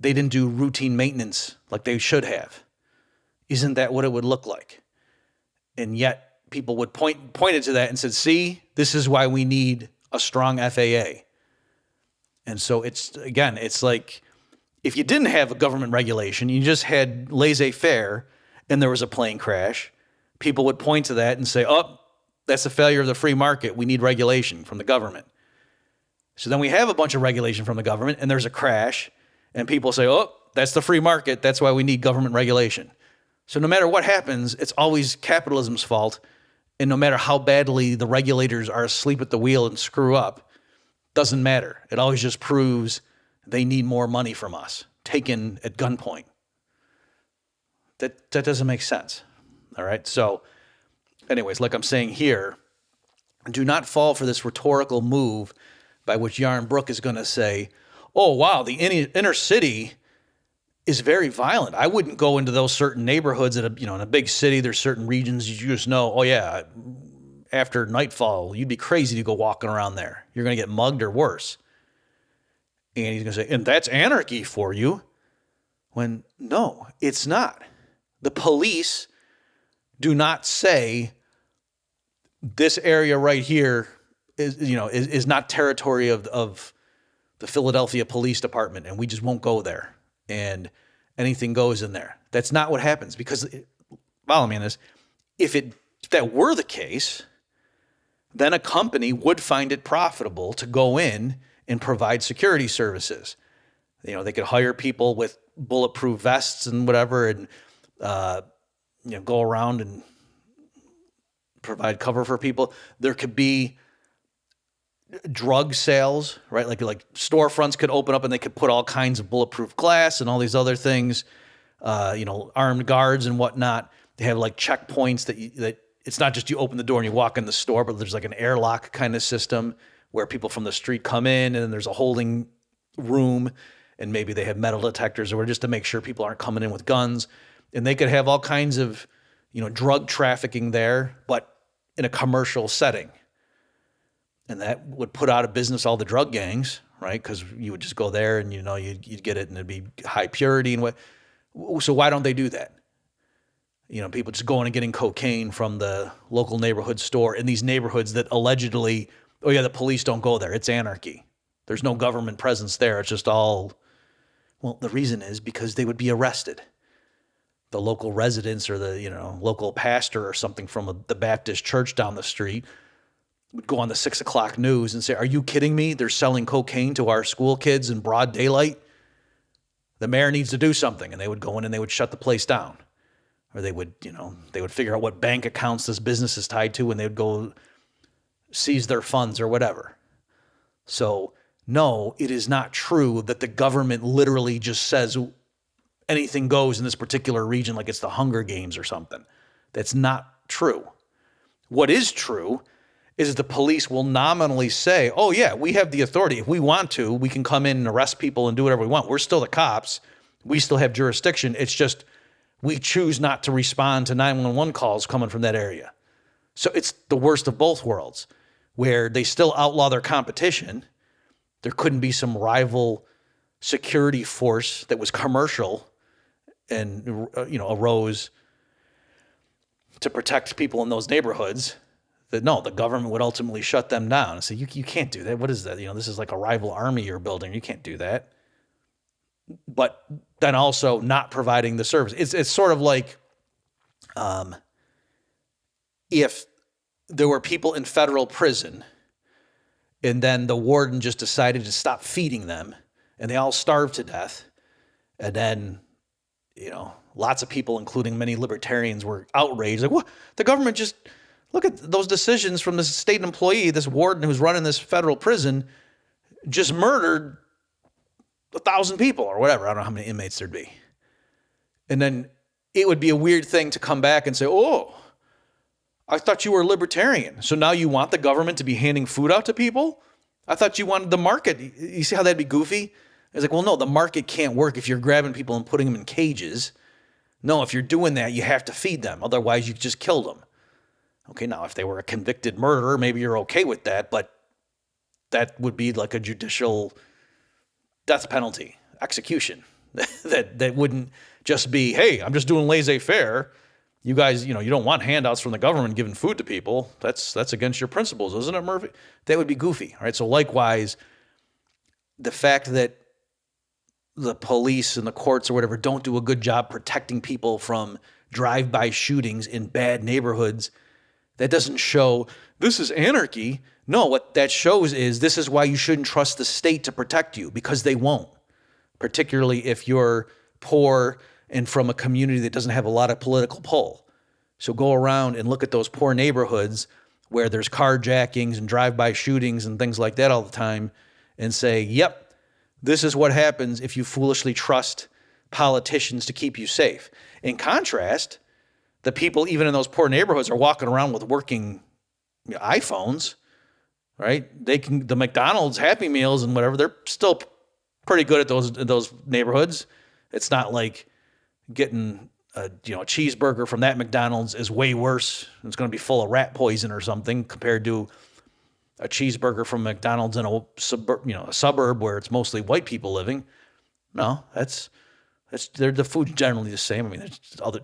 they didn't do routine maintenance like they should have? Isn't that what it would look like? And yet people would pointed to that and said, see, this is why we need a strong FAA. And so it's like if you didn't have a government regulation, you just had laissez-faire and there was a plane crash, people would point to that and say, oh, that's a failure of the free market. We need regulation from the government. So then we have a bunch of regulation from the government and there's a crash and people say, oh, that's the free market. That's why we need government regulation. So no matter what happens, it's always capitalism's fault. And no matter how badly the regulators are asleep at the wheel and screw up, doesn't matter. It always just proves they need more money from us, taken at gunpoint. That doesn't make sense. All right. So anyways, like I'm saying here, do not fall for this rhetorical move by which Yaron Brook is going to say, oh, wow, the inner city is very violent. I wouldn't go into those certain neighborhoods in a big city. There's certain regions you just know, oh yeah, after nightfall, you'd be crazy to go walking around there. You're going to get mugged or worse. And he's going to say, and that's anarchy for you. When no, it's not. The police do not say this area right here is not territory of the Philadelphia Police Department, and we just won't go there. And anything goes in there. That's not what happens, because follow me on this. If that were the case, then a company would find it profitable to go in and provide security services. They could hire people with bulletproof vests and whatever, and go around and provide cover for people. There could be drug sales, right? Like storefronts could open up and they could put all kinds of bulletproof glass and all these other things, armed guards and whatnot. They have like checkpoints that it's not just you open the door and you walk in the store, but there's like an airlock kind of system where people from the street come in, and then there's a holding room, and maybe they have metal detectors or just to make sure people aren't coming in with guns. And they could have all kinds of, drug trafficking there, but in a commercial setting. And that would put out of business all the drug gangs, right? Because you would just go there and, you'd get it and it'd be high purity and what. So why don't they do that? People just going and getting cocaine from the local neighborhood store in these neighborhoods that allegedly, oh yeah, the police don't go there. It's anarchy. There's no government presence there. It's just all, well, the reason is because they would be arrested. The local residents or the, local pastor or something from the Baptist church down the street would go on the 6 o'clock news and say, are you kidding me? They're selling cocaine to our school kids in broad daylight. The mayor needs to do something. And they would go in and they would shut the place down. Or they would, they would figure out what bank accounts this business is tied to, and they would go seize their funds or whatever. So no, it is not true that the government literally just says anything goes in this particular region like it's the Hunger Games or something. That's not true. What is true is the police will nominally say, oh yeah, we have the authority. If we want to, we can come in and arrest people and do whatever we want. We're still the cops. We still have jurisdiction. It's just we choose not to respond to 911 calls coming from that area. So it's the worst of both worlds, where they still outlaw their competition. There couldn't be some rival security force that was commercial and arose to protect people in those neighborhoods. That no, the government would ultimately shut them down and say, you can't do that. What is that? This is like a rival army you're building. You can't do that. But then also not providing the service. It's sort of like if there were people in federal prison and then the warden just decided to stop feeding them and they all starved to death. And then, lots of people, including many libertarians, were outraged. Like, what? The government just, look at those decisions from this state employee, this warden who's running this federal prison, just murdered 1,000 people or whatever. I don't know how many inmates there'd be. And then it would be a weird thing to come back and say, oh, I thought you were a libertarian. So now you want the government to be handing food out to people? I thought you wanted the market. You see how that'd be goofy? It's like, well, no, the market can't work if you're grabbing people and putting them in cages. No, if you're doing that, you have to feed them. Otherwise, you just kill them. Okay, now if they were a convicted murderer, maybe you're okay with that, but that would be like a judicial death penalty, execution. that wouldn't just be, hey, I'm just doing laissez-faire. You guys, you don't want handouts from the government giving food to people. That's against your principles, isn't it, Murphy? That would be goofy. All right. So likewise, the fact that the police and the courts or whatever don't do a good job protecting people from drive-by shootings in bad neighborhoods, that doesn't show this is anarchy. No, what that shows is this is why you shouldn't trust the state to protect you, because they won't, particularly if you're poor and from a community that doesn't have a lot of political pull. So go around and look at those poor neighborhoods where there's carjackings and drive-by shootings and things like that all the time and say, yep, this is what happens if you foolishly trust politicians to keep you safe. In contrast, the people even in those poor neighborhoods are walking around with working iPhones, right? The McDonald's Happy Meals and whatever, they're still pretty good at those neighborhoods. It's not like getting a cheeseburger from that McDonald's is way worse. It's going to be full of rat poison or something compared to a cheeseburger from McDonald's in a suburb where it's mostly white people living. No, the food's generally the same. I mean, there's other,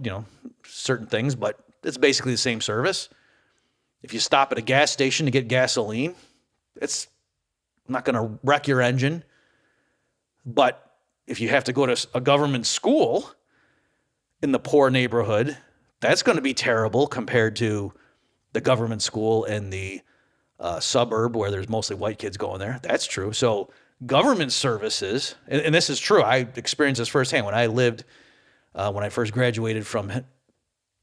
certain things, but it's basically the same service. If you stop at a gas station to get gasoline, it's not going to wreck your engine. But if you have to go to a government school in the poor neighborhood, that's going to be terrible compared to the government school in the suburb where there's mostly white kids going there. That's true. So government services, and this is true. I experienced this firsthand when I first graduated from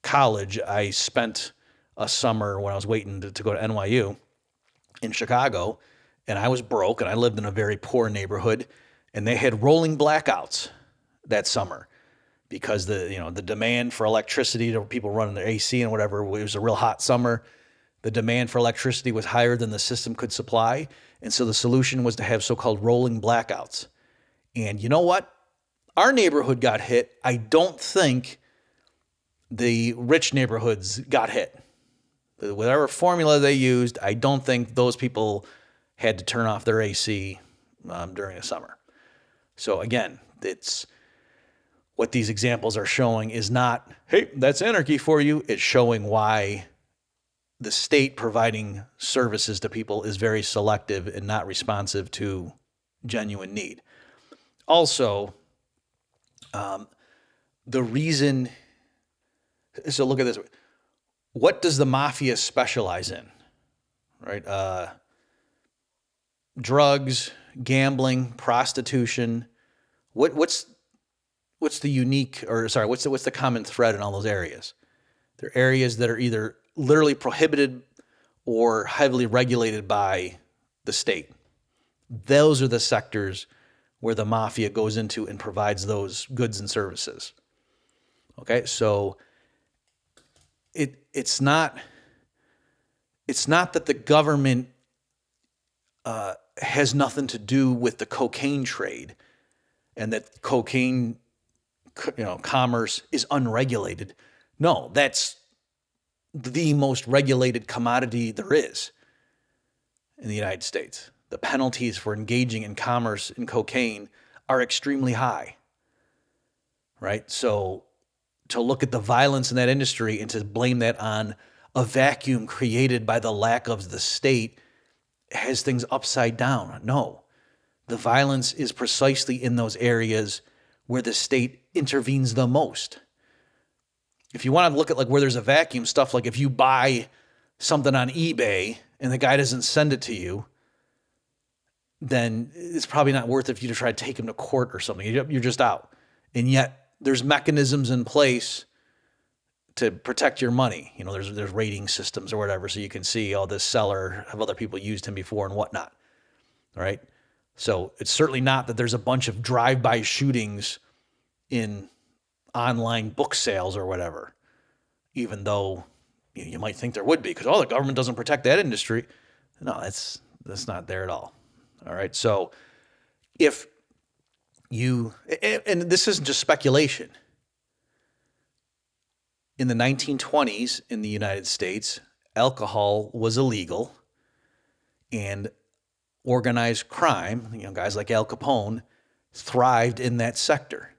college. I spent a summer when I was waiting to go to NYU in Chicago, and I was broke, and I lived in a very poor neighborhood, and they had rolling blackouts that summer because the demand for electricity to people running their AC and whatever, it was a real hot summer. The demand for electricity was higher than the system could supply. And so the solution was to have so-called rolling blackouts. And you know what? Our neighborhood got hit. I don't think the rich neighborhoods got hit. Whatever formula they used, I don't think those people had to turn off their AC during the summer. So again, it's what these examples are showing is not, hey, that's anarchy for you. It's showing why the state providing services to people is very selective and not responsive to genuine need. Also, the reason, so look at this. What does the mafia specialize in? Right? Drugs, gambling, prostitution. What's the unique, what's the common thread in all those areas? They're areas that are either literally prohibited or heavily regulated by the state. Those are the sectors where the mafia goes into and provides those goods and services. Okay, so it's not that the government has nothing to do with the cocaine trade, and that cocaine, commerce is unregulated. No, that's the most regulated commodity there is in the United States. The penalties for engaging in commerce in cocaine are extremely high, right? So to look at the violence in that industry and to blame that on a vacuum created by the lack of the state has things upside down. No, the violence is precisely in those areas where the state intervenes the most. If you want to look at like where there's a vacuum, stuff like if you buy something on eBay and the guy doesn't send it to you, then it's probably not worth it for you to try to take him to court or something. You're just out. And yet there's mechanisms in place to protect your money. There's rating systems or whatever, so you can see, this seller, have other people used him before and whatnot. All right. So it's certainly not that there's a bunch of drive-by shootings in online book sales or whatever, even though you might think there would be, because the government doesn't protect that industry. No, that's not there at all. All right. So if you, and this isn't just speculation, in the 1920s in the United States, alcohol was illegal, and organized crime, guys like Al Capone, thrived in that sector.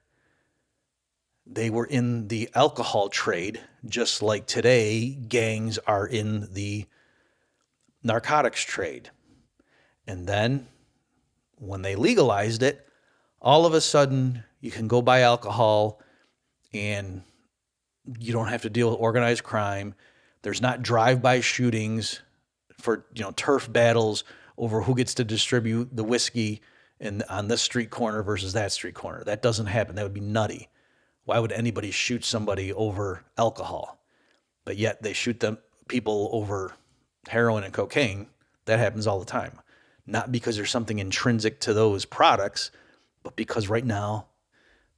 They were in the alcohol trade, just like today gangs are in the narcotics trade. And then when they legalized it, all of a sudden you can go buy alcohol and you don't have to deal with organized crime. There's not drive-by shootings for, turf battles over who gets to distribute the whiskey on this street corner versus that street corner. That doesn't happen. That would be nutty. Why would anybody shoot somebody over alcohol? But yet they shoot people over heroin and cocaine. That happens all the time. Not because there's something intrinsic to those products, but because right now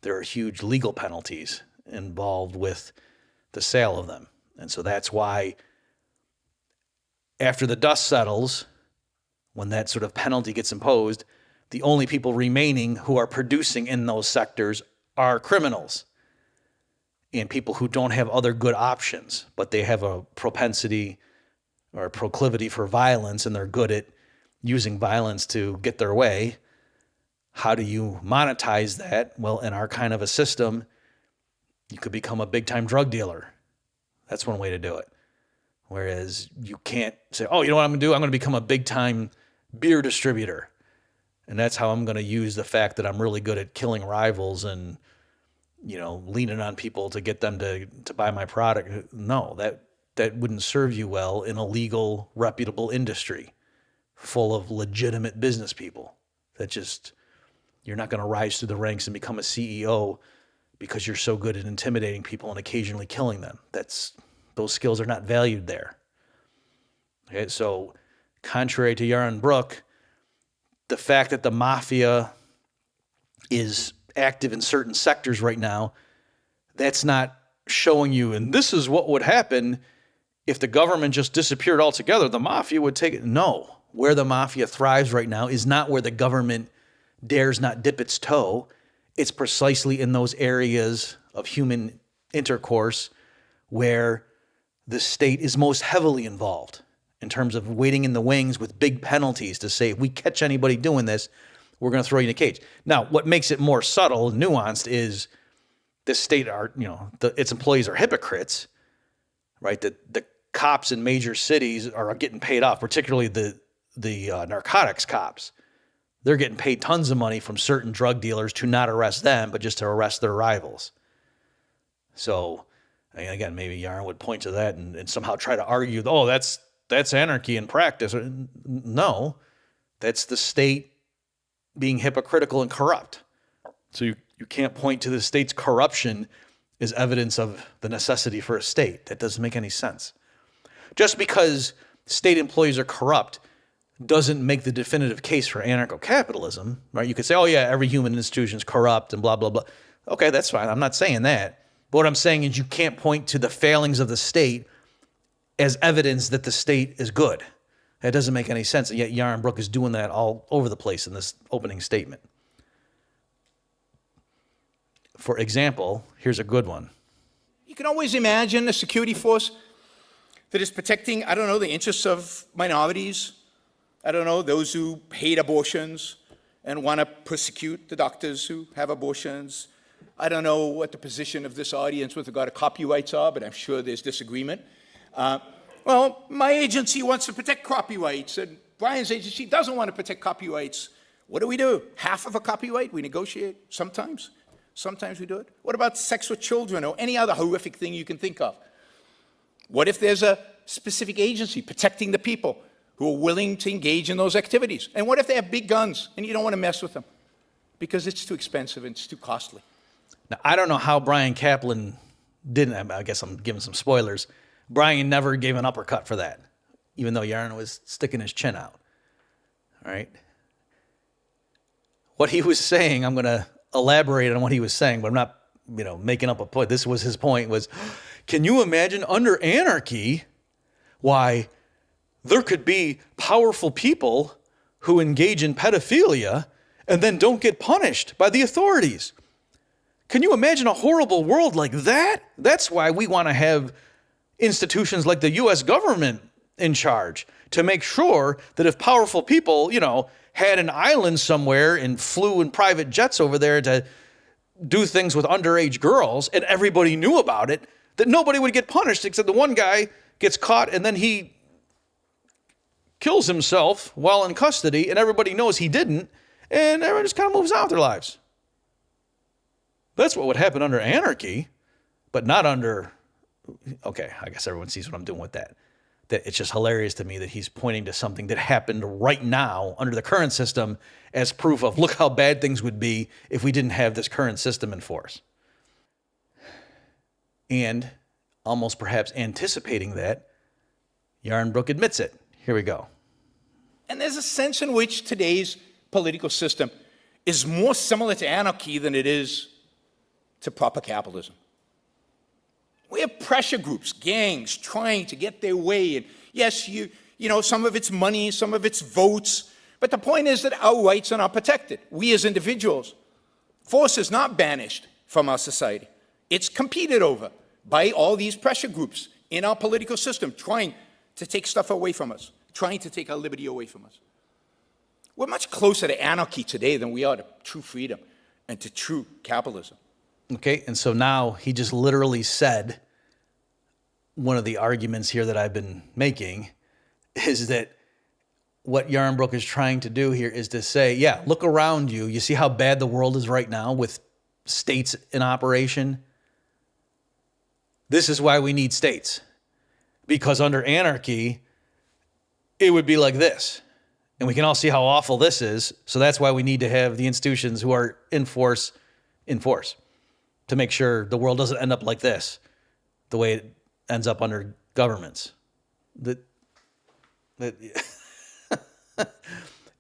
there are huge legal penalties involved with the sale of them. And so that's why after the dust settles, when that sort of penalty gets imposed, the only people remaining who are producing in those sectors are criminals and people who don't have other good options, but they have a propensity or a proclivity for violence, and they're good at using violence to get their way. How do you monetize that? Well, in our kind of a system, you could become a big-time drug dealer. That's one way to do it. Whereas you can't say, you know what I'm going to do? I'm going to become a big-time beer distributor. And that's how I'm going to use the fact that I'm really good at killing rivals and, leaning on people to get them to buy my product. No, that wouldn't serve you well in a legal, reputable industry full of legitimate business people. You're not going to rise through the ranks and become a CEO because you're so good at intimidating people and occasionally killing them. Those skills are not valued there. Okay, so contrary to Yaron Brook, the fact that the mafia is active in certain sectors right now, that's not showing you, and this is what would happen if the government just disappeared altogether. The mafia would take it. No, where the mafia thrives right now is not where the government dares not dip its toe. It's precisely in those areas of human intercourse where the state is most heavily involved in terms of waiting in the wings with big penalties to say, if we catch anybody doing this, we're going to throw you in a cage. Now, what makes it more subtle and nuanced is the state its employees are hypocrites, right? The cops in major cities are getting paid off, particularly the narcotics cops. They're getting paid tons of money from certain drug dealers to not arrest them, but just to arrest their rivals. So, again, maybe Yaron would point to that and somehow try to argue, that's anarchy in practice. No, that's the state being hypocritical and corrupt. So you can't point to the state's corruption as evidence of the necessity for a state. That doesn't make any sense. Just because state employees are corrupt doesn't make the definitive case for anarcho-capitalism, right? You could say, oh yeah, every human institution is corrupt and blah, blah, blah. Okay, that's fine. I'm not saying that. But what I'm saying is you can't point to the failings of the state as evidence that the state is good. That doesn't make any sense. And yet Yaron Brook is doing that all over the place in this opening statement. For example, here's a good one. You can always imagine a security force that is protecting, I don't know, the interests of minorities. I don't know, those who hate abortions and want to persecute the doctors who have abortions. I don't know what the position of this audience with regard to copyrights are, but I'm sure there's disagreement. Well, my agency wants to protect copyrights, and Bryan's agency doesn't want to protect copyrights. What do? Half of a copyright? We negotiate sometimes. Sometimes we do it. What about sex with children or any other horrific thing you can think of? What if there's a specific agency protecting the people who are willing to engage in those activities? And what if they have big guns and you don't want to mess with them because it's too expensive and it's too costly? Now, I don't know how Bryan Caplan didn't, I guess I'm giving some spoilers. Bryan never gave an uppercut for that, even though Yaron was sticking his chin out. All right? What he was saying, I'm going to elaborate on what he was saying, but I'm not, making up a point. This was his point, was, can you imagine under anarchy why there could be powerful people who engage in pedophilia and then don't get punished by the authorities? Can you imagine a horrible world like that? That's why we want to have institutions like the U.S. government in charge, to make sure that if powerful people, had an island somewhere and flew in private jets over there to do things with underage girls and everybody knew about it, that nobody would get punished except the one guy gets caught and then he kills himself while in custody and everybody knows he didn't, and everyone just kind of moves on with their lives. That's what would happen under anarchy, but not under... Okay, I guess everyone sees what I'm doing with that. That it's just hilarious to me that he's pointing to something that happened right now under the current system as proof of, look how bad things would be if we didn't have this current system in force. And almost perhaps anticipating that, Yaron Brook admits it. Here we go. And there's a sense in which today's political system is more similar to anarchy than it is to proper capitalism. We have pressure groups, gangs, trying to get their way. And yes, some of it's money, some of it's votes. But the point is that our rights are not protected. We as individuals, force is not banished from our society. It's competed over by all these pressure groups in our political system, trying to take stuff away from us, trying to take our liberty away from us. We're much closer to anarchy today than we are to true freedom and to true capitalism. Okay, and so now he just literally said, one of the arguments here that I've been making is that what Yaron Brook is trying to do here is to say, yeah, look around you. You see how bad the world is right now with states in operation? This is why we need states. Because under anarchy, it would be like this. And we can all see how awful this is. So that's why we need to have the institutions who are in force, to make sure the world doesn't end up like this, the way it ends up under governments.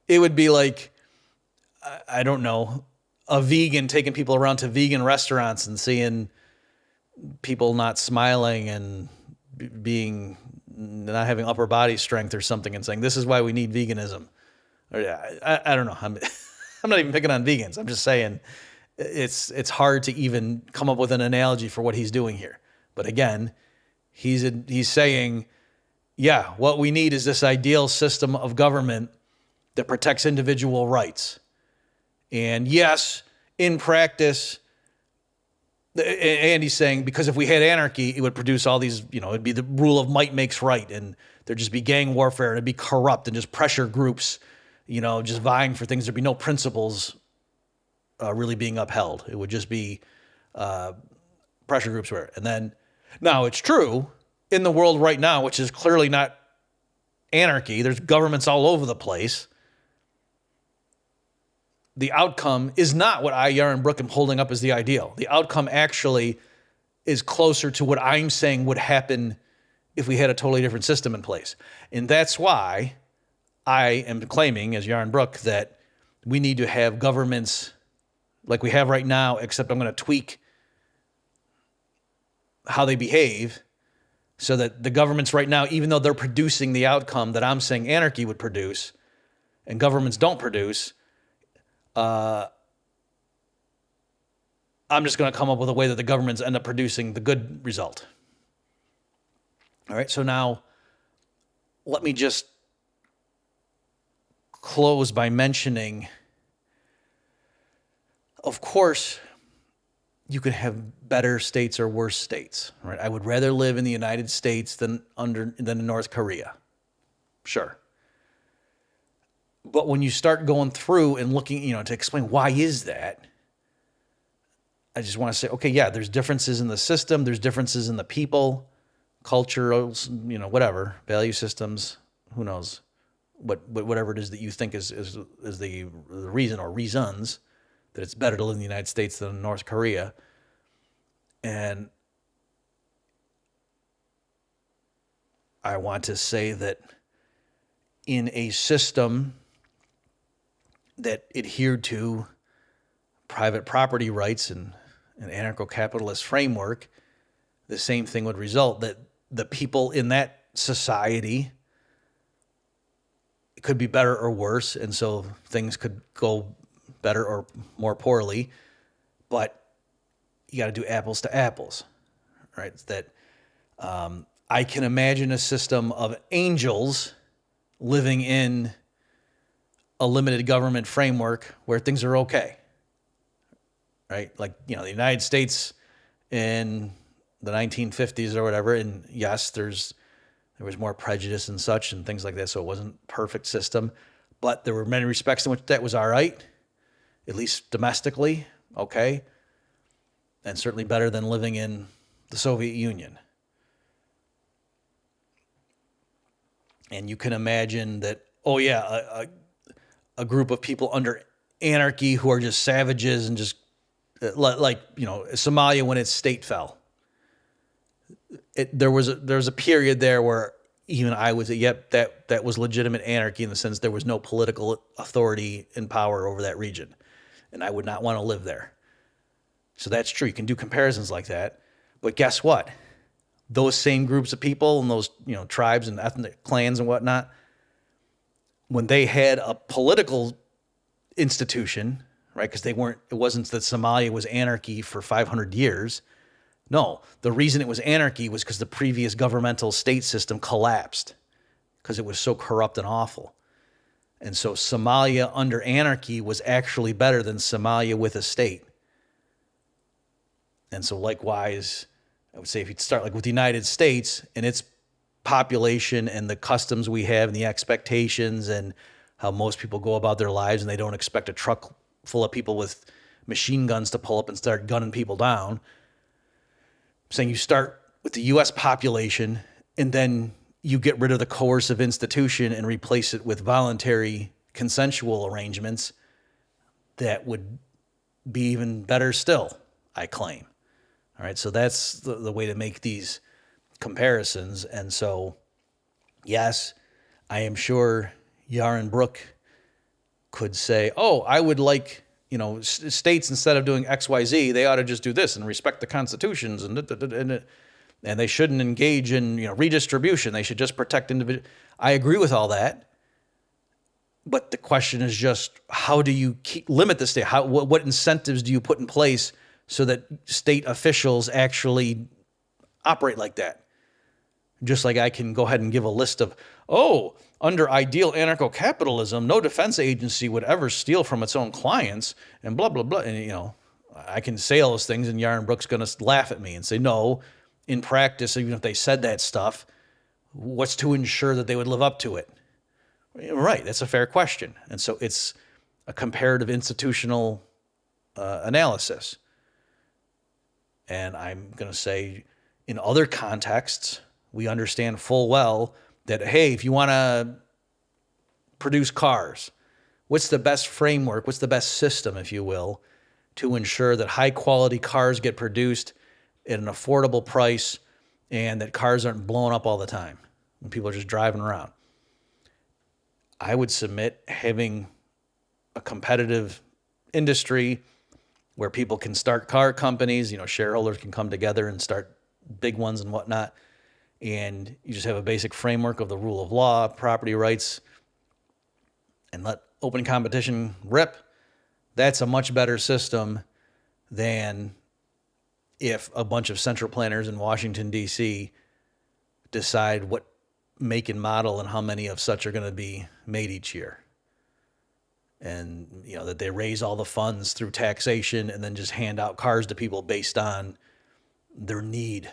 It would be like, I don't know, a vegan taking people around to vegan restaurants and seeing people not smiling and not having upper body strength or something and saying, this is why we need veganism. I don't know. I'm not even picking on vegans. I'm just saying it's hard to even come up with an analogy for what he's doing here. But again, he's saying, yeah, what we need is this ideal system of government that protects individual rights. And yes, in practice, and he's saying, because if we had anarchy, it would produce all these, it'd be the rule of might makes right, and there'd just be gang warfare, and it'd be corrupt, and just pressure groups, just vying for things. There'd be no principles really being upheld. It would just be pressure groups where. And then, now it's true, in the world right now, which is clearly not anarchy, there's governments all over the place. The outcome is not what I, Yaron Brook, am holding up as the ideal. The outcome actually is closer to what I'm saying would happen if we had a totally different system in place. And that's why I am claiming, as Yaron Brook, that we need to have governments like we have right now, except I'm going to tweak how they behave so that the governments right now, even though they're producing the outcome that I'm saying anarchy would produce, and governments don't produce, I'm just going to come up with a way that the governments end up producing the good result. All right, so now let me just close by mentioning, of course, you can have better states or worse states, right? I would rather live in the United States than in North Korea. Sure. But when you start going through and looking, to explain why is that, I just want to say, okay, yeah, there's differences in the system, there's differences in the people, cultures, whatever, value systems, who knows, whatever it is that you think is the reason or reasons that it's better to live in the United States than in North Korea. And I want to say that in a system that adhered to private property rights and an anarcho-capitalist framework, the same thing would result, that the people in that society could be better or worse, and so things could go better or more poorly, but you got to do apples to apples, right? That I can imagine a system of angels living in a limited government framework where things are okay, right? Like, the United States in the 1950s or whatever, and yes, there was more prejudice and such and things like that, so it wasn't a perfect system, but there were many respects in which that was all right, at least domestically, okay, and certainly better than living in the Soviet Union. And you can imagine that, a group of people under anarchy who are just savages and just like Somalia when its state fell. There was a period there where even I was, that was legitimate anarchy in the sense there was no political authority and power over that region, and I would not want to live there. So that's true. You can do comparisons like that, but guess what? Those same groups of people and those tribes and ethnic clans and whatnot, when they had a political institution, right? Because it wasn't that Somalia was anarchy for 500 years. No, the reason it was anarchy was because the previous governmental state system collapsed because it was so corrupt and awful. And so Somalia under anarchy was actually better than Somalia with a state. And so likewise, I would say if you start like with the United States and its population and the customs we have and the expectations and how most people go about their lives and they don't expect a truck full of people with machine guns to pull up and start gunning people down. I'm saying you start with the U.S. population and then you get rid of the coercive institution and replace it with voluntary consensual arrangements that would be even better still, I claim. All right, so that's the way to make these comparisons. And so, yes, I am sure Yaron Brook could say, I would like, states instead of doing X, Y, Z, they ought to just do this and respect the constitutions and they shouldn't engage in redistribution. They should just protect individuals. I agree with all that. But the question is just, how do you limit the state? What incentives do you put in place so that state officials actually operate like that? Just like I can go ahead and give a list of, under ideal anarcho-capitalism, no defense agency would ever steal from its own clients and blah, blah, blah. And, I can say all those things and Yaron Brook's going to laugh at me and say, no, in practice, even if they said that stuff, what's to ensure that they would live up to it? Right, that's a fair question. And so it's a comparative institutional analysis. And I'm going to say in other contexts, we understand full well that, hey, if you want to produce cars, what's the best framework, what's the best system, if you will, to ensure that high-quality cars get produced at an affordable price and that cars aren't blowing up all the time when people are just driving around? I would submit having a competitive industry where people can start car companies, shareholders can come together and start big ones and whatnot. And you just have a basic framework of the rule of law, property rights, and let open competition rip. That's a much better system than if a bunch of central planners in Washington, D.C. decide what make and model and how many of such are going to be made each year. And, that they raise all the funds through taxation and then just hand out cars to people based on their need.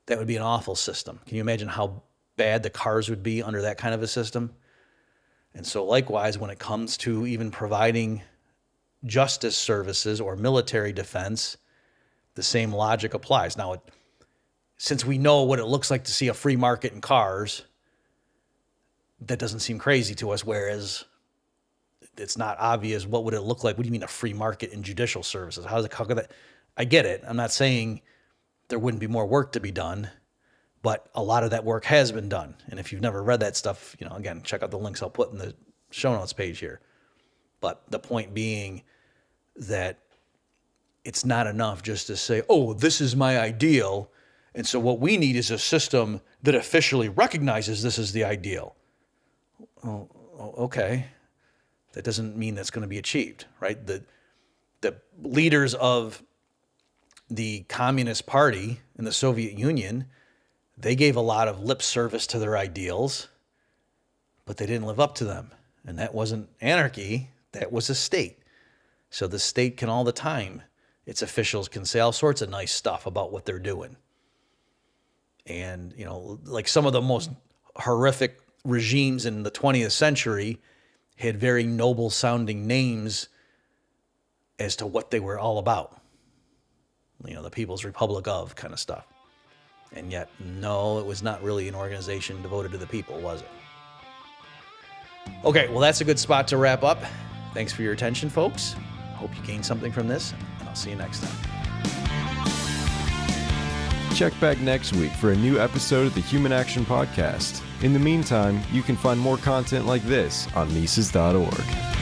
That would be an awful system. Can you imagine how bad the cars would be under that kind of a system? And so likewise, when it comes to even providing justice services or military defense, the same logic applies. Now, since we know what it looks like to see a free market in cars, that doesn't seem crazy to us, whereas it's not obvious. What would it look like? What do you mean a free market in judicial services? How could that? I get it. I'm not saying there wouldn't be more work to be done, but a lot of that work has been done. And if you've never read that stuff, again, check out the links I'll put in the show notes page here. But the point being that it's not enough just to say, oh, this is my ideal, and so what we need is a system that officially recognizes this as the ideal. Oh, okay. That doesn't mean that's going to be achieved, right? The leaders of the Communist Party in the Soviet Union, they gave a lot of lip service to their ideals, but they didn't live up to them. And that wasn't anarchy, that was a state. So the state can all the time, its officials can say all sorts of nice stuff about what they're doing. And, like some of the most horrific regimes in the 20th century had very noble sounding names as to what they were all about. The People's Republic of kind of stuff. And yet, no, it was not really an organization devoted to the people, was it? Okay, well, that's a good spot to wrap up. Thanks for your attention, folks. Hope you gained something from this, and I'll see you next time. Check back next week for a new episode of the Human Action Podcast. In the meantime, you can find more content like this on Mises.org.